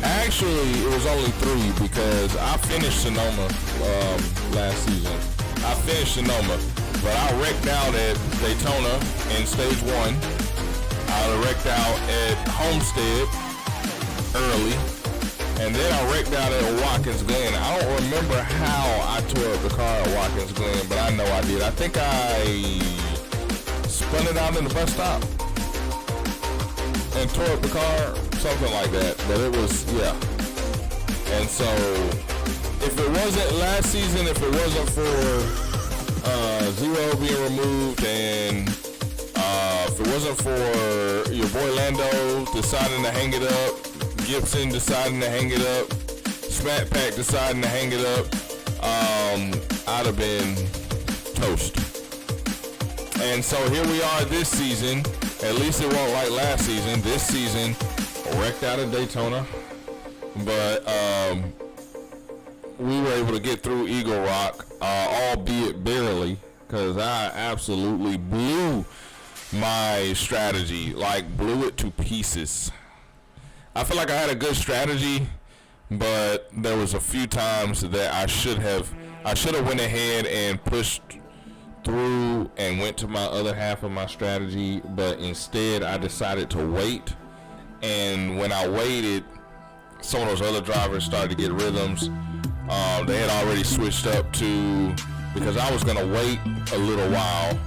it was only 3 because I finished Sonoma last season. I finished Sonoma, but I wrecked out at Daytona in stage 1. I wrecked out at Homestead early, and then I wrecked out at Watkins Glen. I don't remember how I tore up the car at Watkins Glen, but I know I did. I think I spun it out in the bus stop and tore up the car, something like that. But it was, yeah. And so, if it wasn't last season, if it wasn't for Zero being removed, and if it wasn't for your boy Lando deciding to hang it up, Gibson deciding to hang it up, Smack Pack deciding to hang it up, I'd have been toast. And so here we are this season. At least it won't like last season. This season, wrecked out of Daytona, but we were able to get through Eagle Rock, albeit barely, because I absolutely blew my strategy, like blew it to pieces. I feel like I had a good strategy, but there was a few times that I should have went ahead and pushed through and went to my other half of my strategy, but instead I decided to wait. And when I waited, some of those other drivers started to get rhythms. They had already switched up to, because I was gonna wait a little while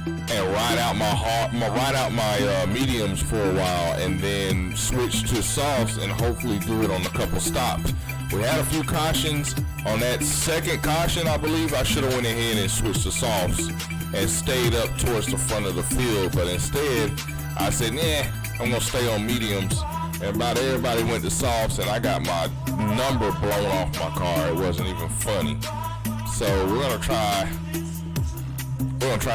and ride out my mediums for a while, and then switch to softs and hopefully do it on a couple stops. We had a few cautions. On that second caution, I believe I should have went ahead and switched to softs and stayed up towards the front of the field, but instead I said, nah, I'm gonna stay on mediums. And about everybody went to softs, and I got my number blown off my car. It wasn't even funny. So we're gonna try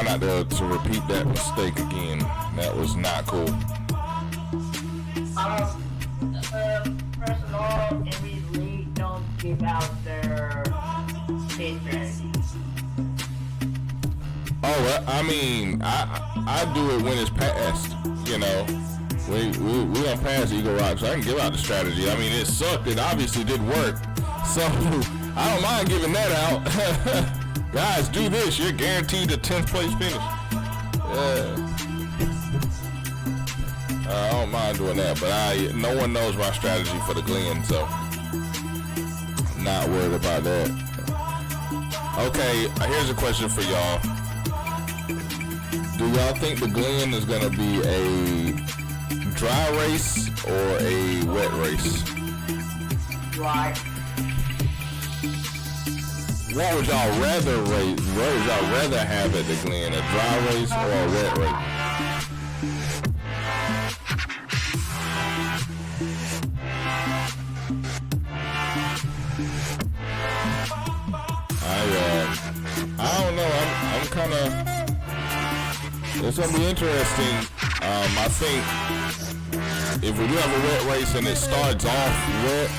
not to repeat that mistake again. That was not cool. First of all, every league don't give out their pit strategies. Oh, well, I mean, I do it when it's passed, you know. We gonna pass Eagle Rock, so I can give out the strategy. I mean, it sucked. It obviously didn't work. So, I don't mind giving that out. Guys, do this. You're guaranteed a 10th place finish. I don't mind doing that, but no one knows my strategy for the Glen, so not worried about that. Okay, here's a question for y'all. Do y'all think the Glen is gonna be a dry race or a wet race? Dry. What would y'all rather have at the Glen, a dry race or a wet race? I don't know. I'm kind of. It's gonna be interesting. I think if we do have a wet race and it starts off wet,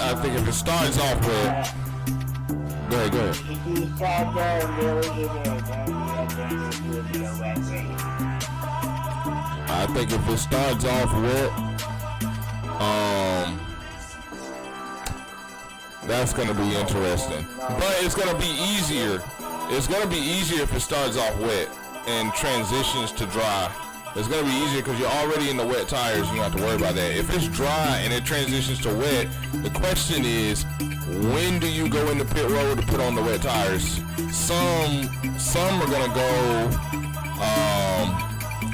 I think if it starts off wet, go ahead. If you start there really good, then it will be a wet race. I think if it starts off wet, that's gonna be interesting. But it's gonna be easier. It's gonna be easier if it starts off wet and transitions to dry. It's gonna be easier because you're already in the wet tires. You don't have to worry about that. If it's dry and it transitions to wet, the question is, when do you go into pit road to put on the wet tires? Some are gonna go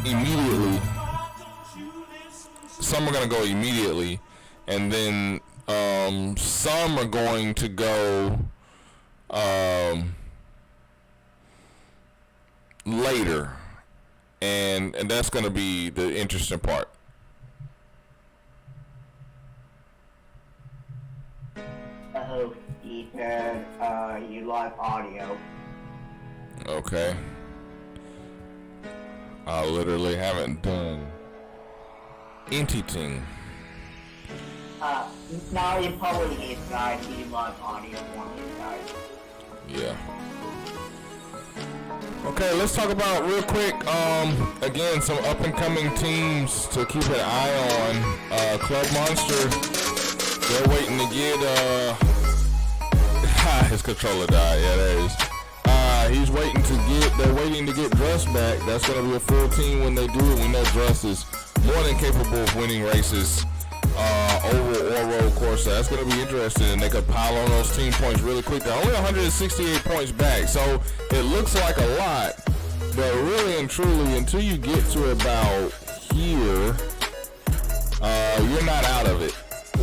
immediately. Some are gonna go immediately, and then some are going to go later, and that's going to be the interesting part. I hope Ethan, you like audio. Okay. I literally haven't done anything. Now he probably his guys, he loves audio on his guys. Yeah. Okay, let's talk about real quick, again, some up-and-coming teams to keep an eye on. Club Monster, they're waiting to get, his controller died, yeah, there it is. They're waiting to get Druss back. That's going to be a full team when they do it. We know Druss is more than capable of winning races, oval or road course. So that's going to be interesting, and they could pile on those team points really quick. They're only 168 points back, so it looks like a lot, but really and truly, until you get to about here, you're not out of it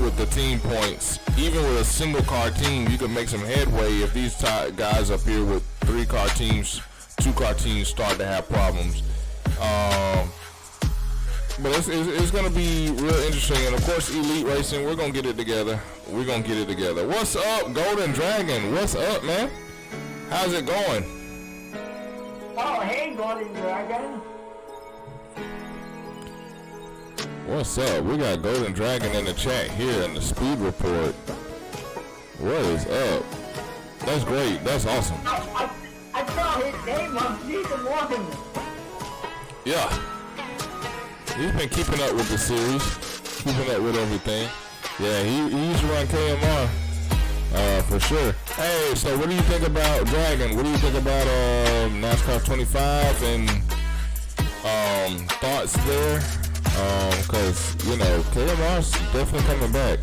with the team points. Even with a single car team, you can make some headway if these guys up here with 3-car teams, 2-car teams start to have problems. But it's going to be real interesting. And of course, Elite Racing, we're going to get it together. What's up, Golden Dragon? What's up, man? How's it going? Oh, hey, Golden Dragon. What's up? We got Golden Dragon in the chat here in the Speed Report. What is up? That's great. That's awesome. I saw his name on season 1. Yeah. He's been keeping up with the series, keeping up with everything. Yeah, he used to run KMR, for sure. Hey, so what do you think about Dragon? What do you think about NASCAR 25 and thoughts there? Because, you know, KMR's definitely coming back.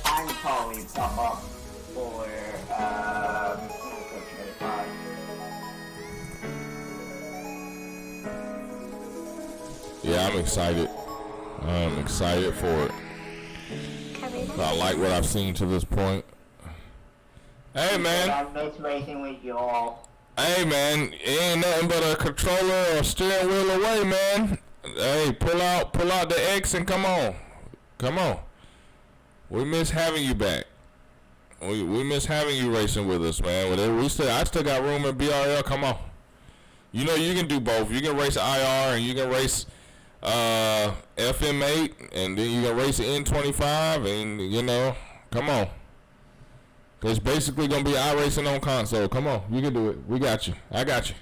I'm probably up for 25. Yeah, I'm excited. I'm excited for it. I like what I've seen to this point. Hey, man. I miss racing with you all. Hey, man. It ain't nothing but a controller or steering wheel away, man. Hey, pull out the X and come on. Come on. We miss having you back. We miss having you racing with us, man. I still got room in BRL. Come on. You know you can do both. You can race IR and you can race FM8, and then you can race N25, and you know, come on. It's basically gonna be iRacing on console. Come on, you can do it. We got you. I got you.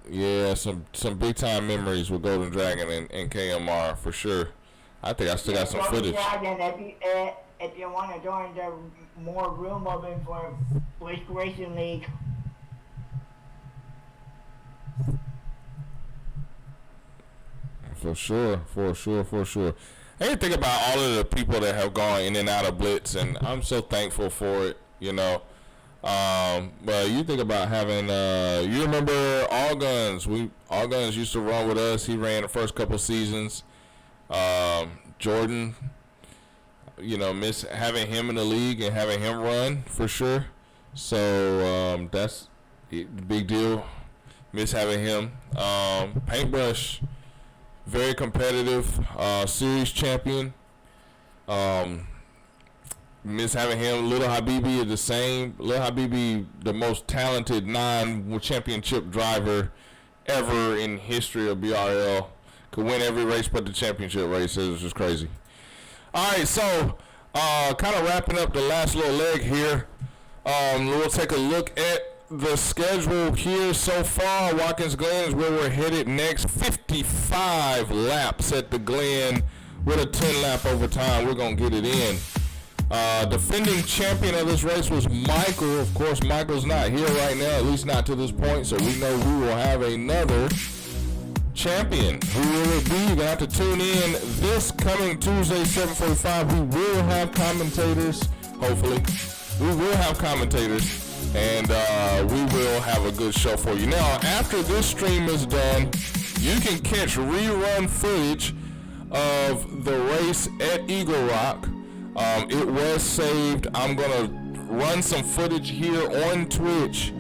Yeah, some big time memories with Golden Dragon and KMR for sure. I think I still got some footage. Dragon, if you want to join the more room open for Racing League. For sure. I didn't think about all of the people that have gone in and out of Blitz, and I'm so thankful for it, you know. But you think about having, you remember All Guns. All Guns used to run with us. He ran the first couple seasons. Jordan, you know, miss having him in the league and having him run for sure. So that's a big deal. Miss having him. Paintbrush, very competitive, series champion. Miss having him. Little Habibi is the same. Little Habibi, the most talented non-championship driver ever in history of BRL. Could win every race but the championship race. It was just crazy. All right, so kind of wrapping up the last little leg here. We'll take a look at the schedule here so far. Watkins Glen is where we're headed next. 55 laps at the Glen with a 10-lap overtime. We're going to get it in. Defending champion of this race was Michael. Of course, Michael's not here right now, at least not to this point, so we know we will have another champion. Who will it be? You're going to have to tune in this coming Tuesday, 7:45. We will have commentators, hopefully. We will have commentators, and we will have a good show for you. Now, after this stream is done, you can catch rerun footage of the race at Eagle Rock. It was saved. I'm going to run some footage here on Twitch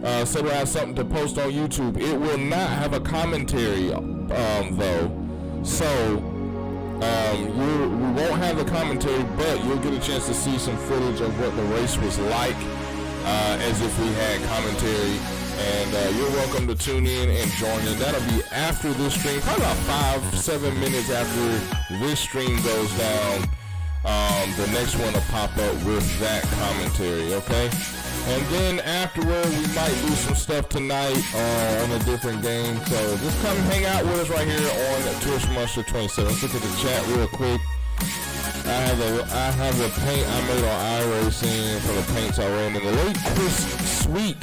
so we'll have something to post on YouTube. It will not have a commentary, though. So We won't have the commentary, but you'll get a chance to see some footage of what the race was like, as if we had commentary. And you're welcome to tune in and join in. That'll be after this stream, probably about 5-7 minutes after this stream goes down. The next one will pop up with that commentary, okay? And then afterward, we might do some stuff tonight on a different game. So just come hang out with us right here on Twitch Monster 27. Let's look at the chat real quick. I have a paint I made on iRacing for the paints I ran in the late Chris Sweet.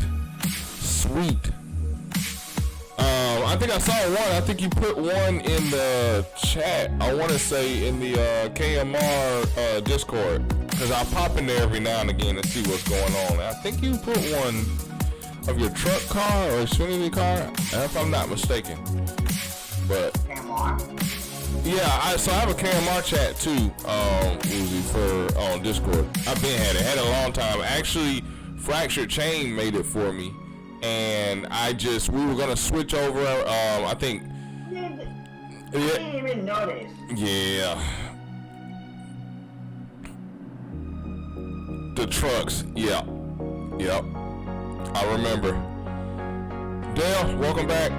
I think I saw one. I think you put one in the chat. I want to say in the KMR Discord, because I'll pop in there every now and again and see what's going on. I think you put one of your truck car or Xfinity car, if I'm not mistaken. But yeah, so I have a KMR chat too, Uzi, for on Discord. I've been had it a long time. Actually, Fractured Chain made it for me. And we were gonna switch over. I think. I didn't even notice. Yeah. The trucks. Yeah. Yep. I remember. Dale, welcome back.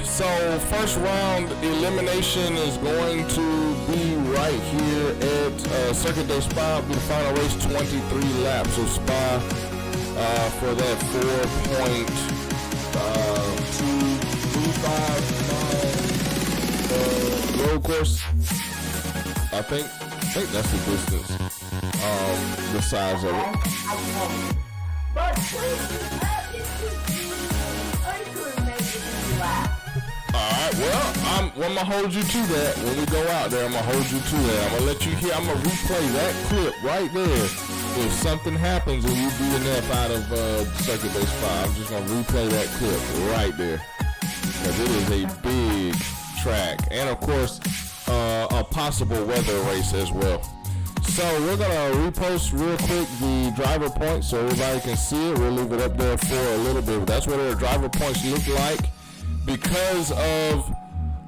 So first round elimination is going to be right here at Circuit de Spa. It'll be the final race, 23 laps of Spa. For that 4.235 mile road course, I think that's the distance. The size of it. But I couldn't make it lap. Alright, well, I'm gonna hold you to that. When we go out there, I'm gonna hold you to that. I'm gonna let you hear, I'm gonna replay that clip right there. If something happens and you DNF out of Circuit Base 5, I'm just gonna replay that clip right there. Because it is a big track. And of course, a possible weather race as well. So we're gonna repost real quick the driver points so everybody can see it. We'll leave it up there for a little bit. That's what our driver points look like. Because of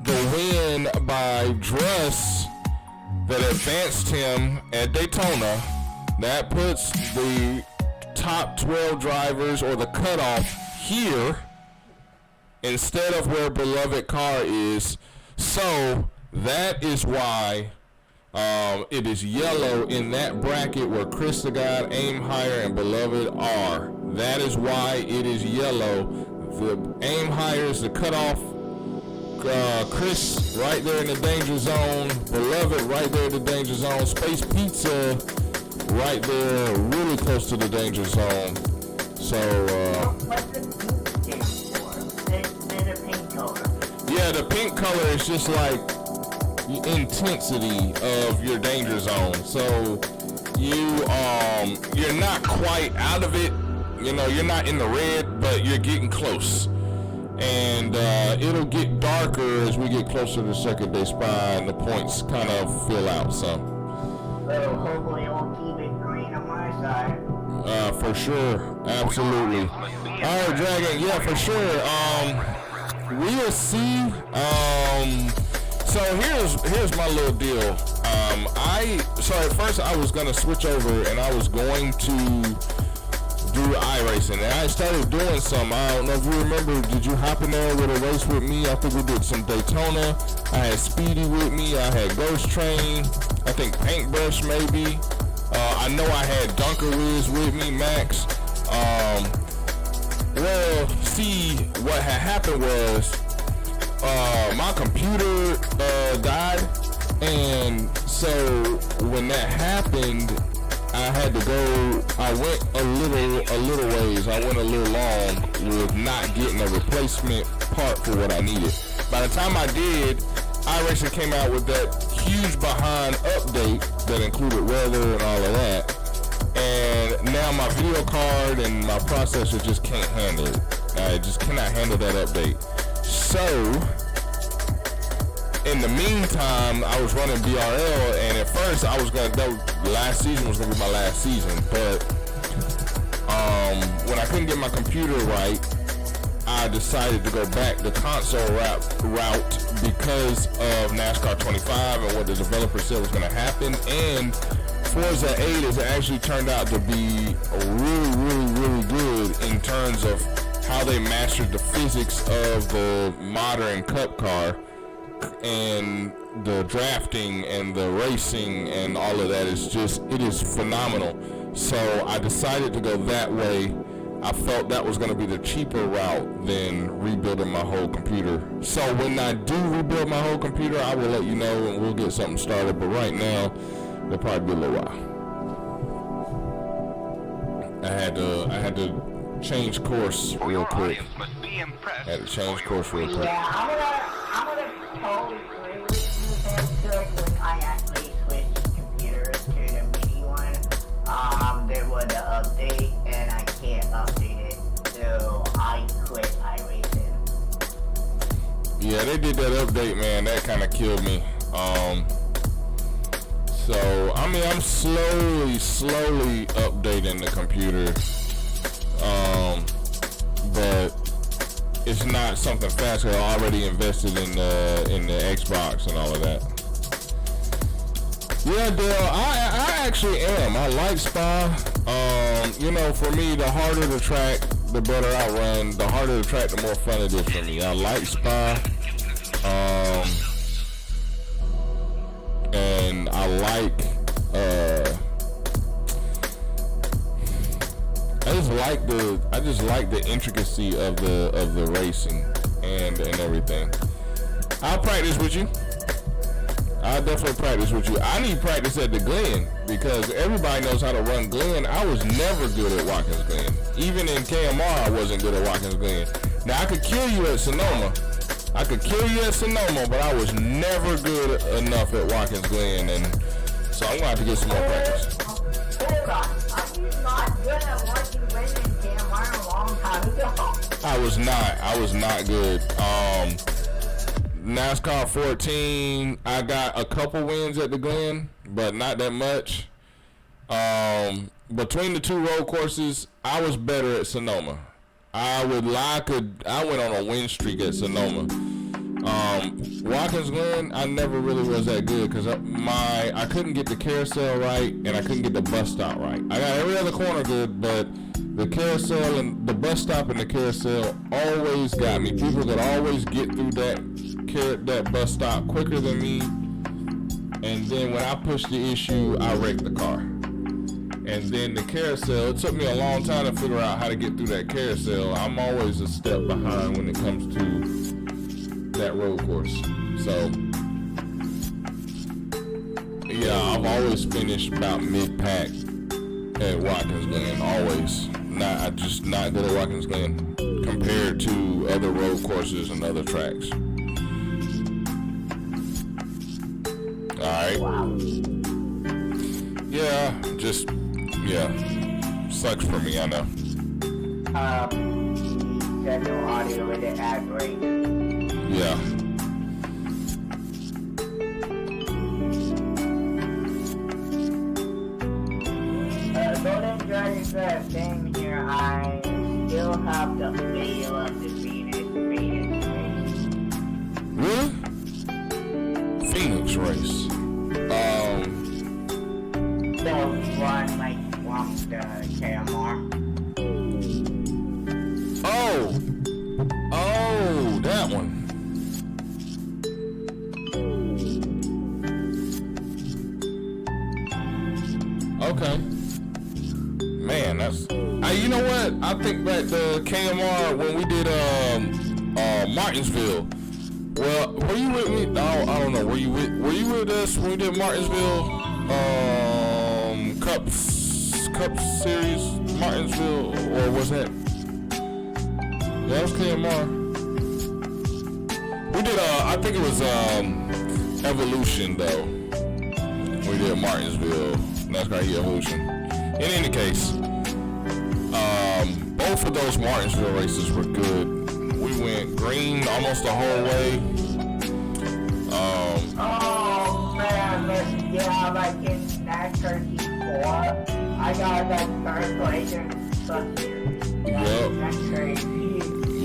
the win by Druss that advanced him at Daytona, that puts the top 12 drivers or the cutoff here instead of where Beloved Car is. So that is why it is yellow in that bracket where Chris the God, Aim Higher, and Beloved are. That is why it is yellow. The Aim Higher is the cutoff. Chris right there in the danger zone. Beloved right there in the danger zone. Space Pizza right there, really close to the danger zone. So, What's the pink stand for? The pink color. Yeah, the pink color is just like the intensity of your danger zone. So, you're not quite out of it. You know, you're not in the red, but you're getting close. And it'll get darker as we get closer to Circuit de Spa and the points kind of fill out some. So hopefully it won't keep it green on my side. For sure, absolutely. All right, Dragon, yeah, for sure. We'll see. So here's my little deal. So at first I was gonna switch over and I was going to do iRacing, and I started doing some. I don't know if you remember, did you hop in there with a race with me? I think we did some Daytona. I had Speedy with me. I had Ghost Train. I think Paintbrush maybe. I know I had Dunker Wiz with me, Max. Well, see, what had happened was my computer died, and so when that happened, I had to go. I went a little ways. I went a little long with not getting a replacement part for what I needed. By the time I did, iRacing came out with that huge behind update that included weather and all of that. And now my video card and my processor just can't handle it. I just cannot handle that update. So, in the meantime, I was running BRL, and at first I was gonna, last season was gonna be my last season, but when I couldn't get my computer right, I decided to go back the console route because of NASCAR 25 and what the developer said was going to happen. And Forza 8 has actually turned out to be really good in terms of how they mastered the physics of the modern cup car and the drafting and the racing and all of that. It is phenomenal. So I decided to go that way. I felt that was going to be the cheaper route than rebuilding my whole computer. So when I do rebuild my whole computer, I will let you know and we'll get something started. But right now, it'll probably be a little while. I had to change course real quick. Had to change course real quick. Yeah, I'm gonna totally agree with you there, when I actually switched computers to the mini one. There was an update and I can't update it, so I quit iRacing. Yeah, they did that update, man. That kind of killed me. So, I mean, I'm slowly updating the computer. But it's not something fast. I already invested in the Xbox and all of that. Yeah, Dale, I actually am. I like Spa. You know, for me, the harder the track, the better I run. The harder the track, the more fun it is for me. I like Spa. And I like, I just like the intricacy of the racing and everything. I'll practice with you. I'll definitely practice with you. I need practice at the Glen because everybody knows how to run Glen. I was never good at Watkins Glen. Even in KMR, I wasn't good at Watkins Glen. Now I could kill you at Sonoma. But I was never good enough at Watkins Glen, and so I'm gonna have to get some more practice. Hold on, are you not good at Watkins Glen in KMR a long time ago? I was not good. NASCAR 14, I got a couple wins at the Glen, but not that much. Between the two road courses, I was better at Sonoma. I went on a win streak at Sonoma. Watkins Glen, I never really was that good because I couldn't get the carousel right and I couldn't get the bus stop right. I got every other corner good, but the carousel and the bus stop and the carousel always got me. People could always get through that bus stop quicker than me, and then when I pushed the issue, I wrecked the car. And then the carousel, it took me a long time to figure out how to get through that carousel. I'm always a step behind when it comes to that road course. So yeah, I've always finished about mid-pack at Watkins Glen. Always. Just not good at Watkins Glen compared to other road courses and other tracks. Alright. Wow. Yeah, sucks for me, I know. There's no audio with it ad break. Yeah. Golden Dragon says, same here, I still have the video of the Phoenix race. Really? Phoenix race. The one like from the KMR. Oh, that one. Okay. Man, that's. You know what? I think back to KMR when we did Martinsville. Well, were you with me? I don't know. Were you with us when we did Martinsville? Cup Series Martinsville, or was that? Yeah, that was KMR. We did I think it was Evolution though. We did Martinsville, NASCAR Evolution. In any case, both of those Martinsville races were good. We went green almost the whole way. Oh man, yeah, like in NASCAR T4, I got like third place in Truck Series. Yep. That's crazy.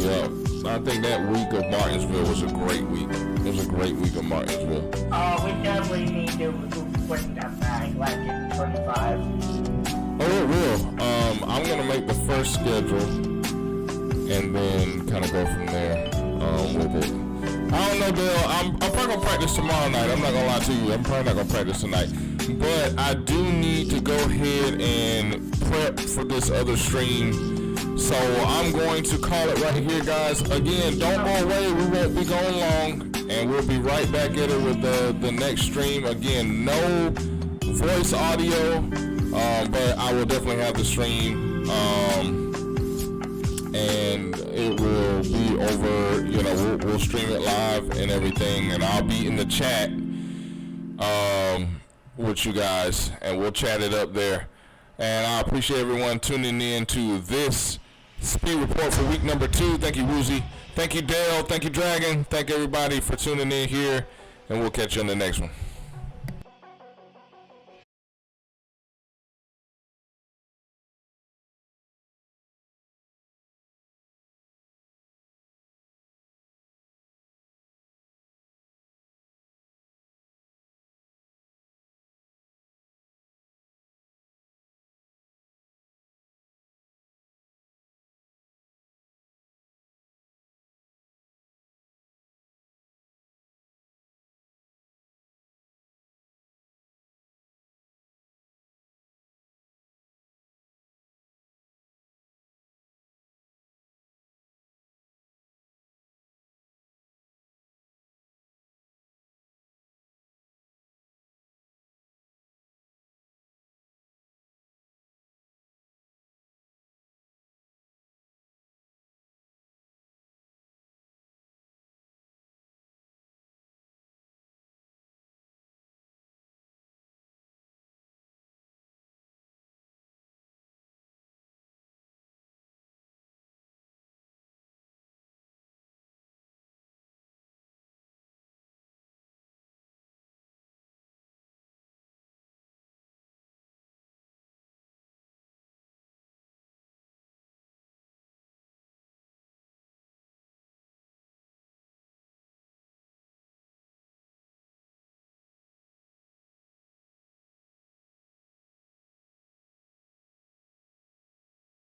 Yep. So I think that week of Martinsville was a great week. It was a great week of Martinsville. Oh, we definitely need to bring that back, like in 25. Oh, it will. I'm gonna make the first schedule and then kind of go from there with it. I don't know, Dale. I'm probably gonna practice tomorrow night. I'm not gonna lie to you. I'm probably not gonna practice tonight. But I do need to go ahead and prep for this other stream. So I'm going to call it right here, guys. Again, don't go away. We won't be going long, and we'll be right back at it with the next stream. Again, no voice audio, but I will definitely have the stream, and it will be over. You know, we'll stream it live and everything, and I'll be in the chat with you guys, and we'll chat it up there. And I appreciate everyone tuning in to this Speed Report for week number 2. Thank you, Woozy. Thank you, Dale. Thank you, Dragon. Thank everybody for tuning in here, and we'll catch you on the next one.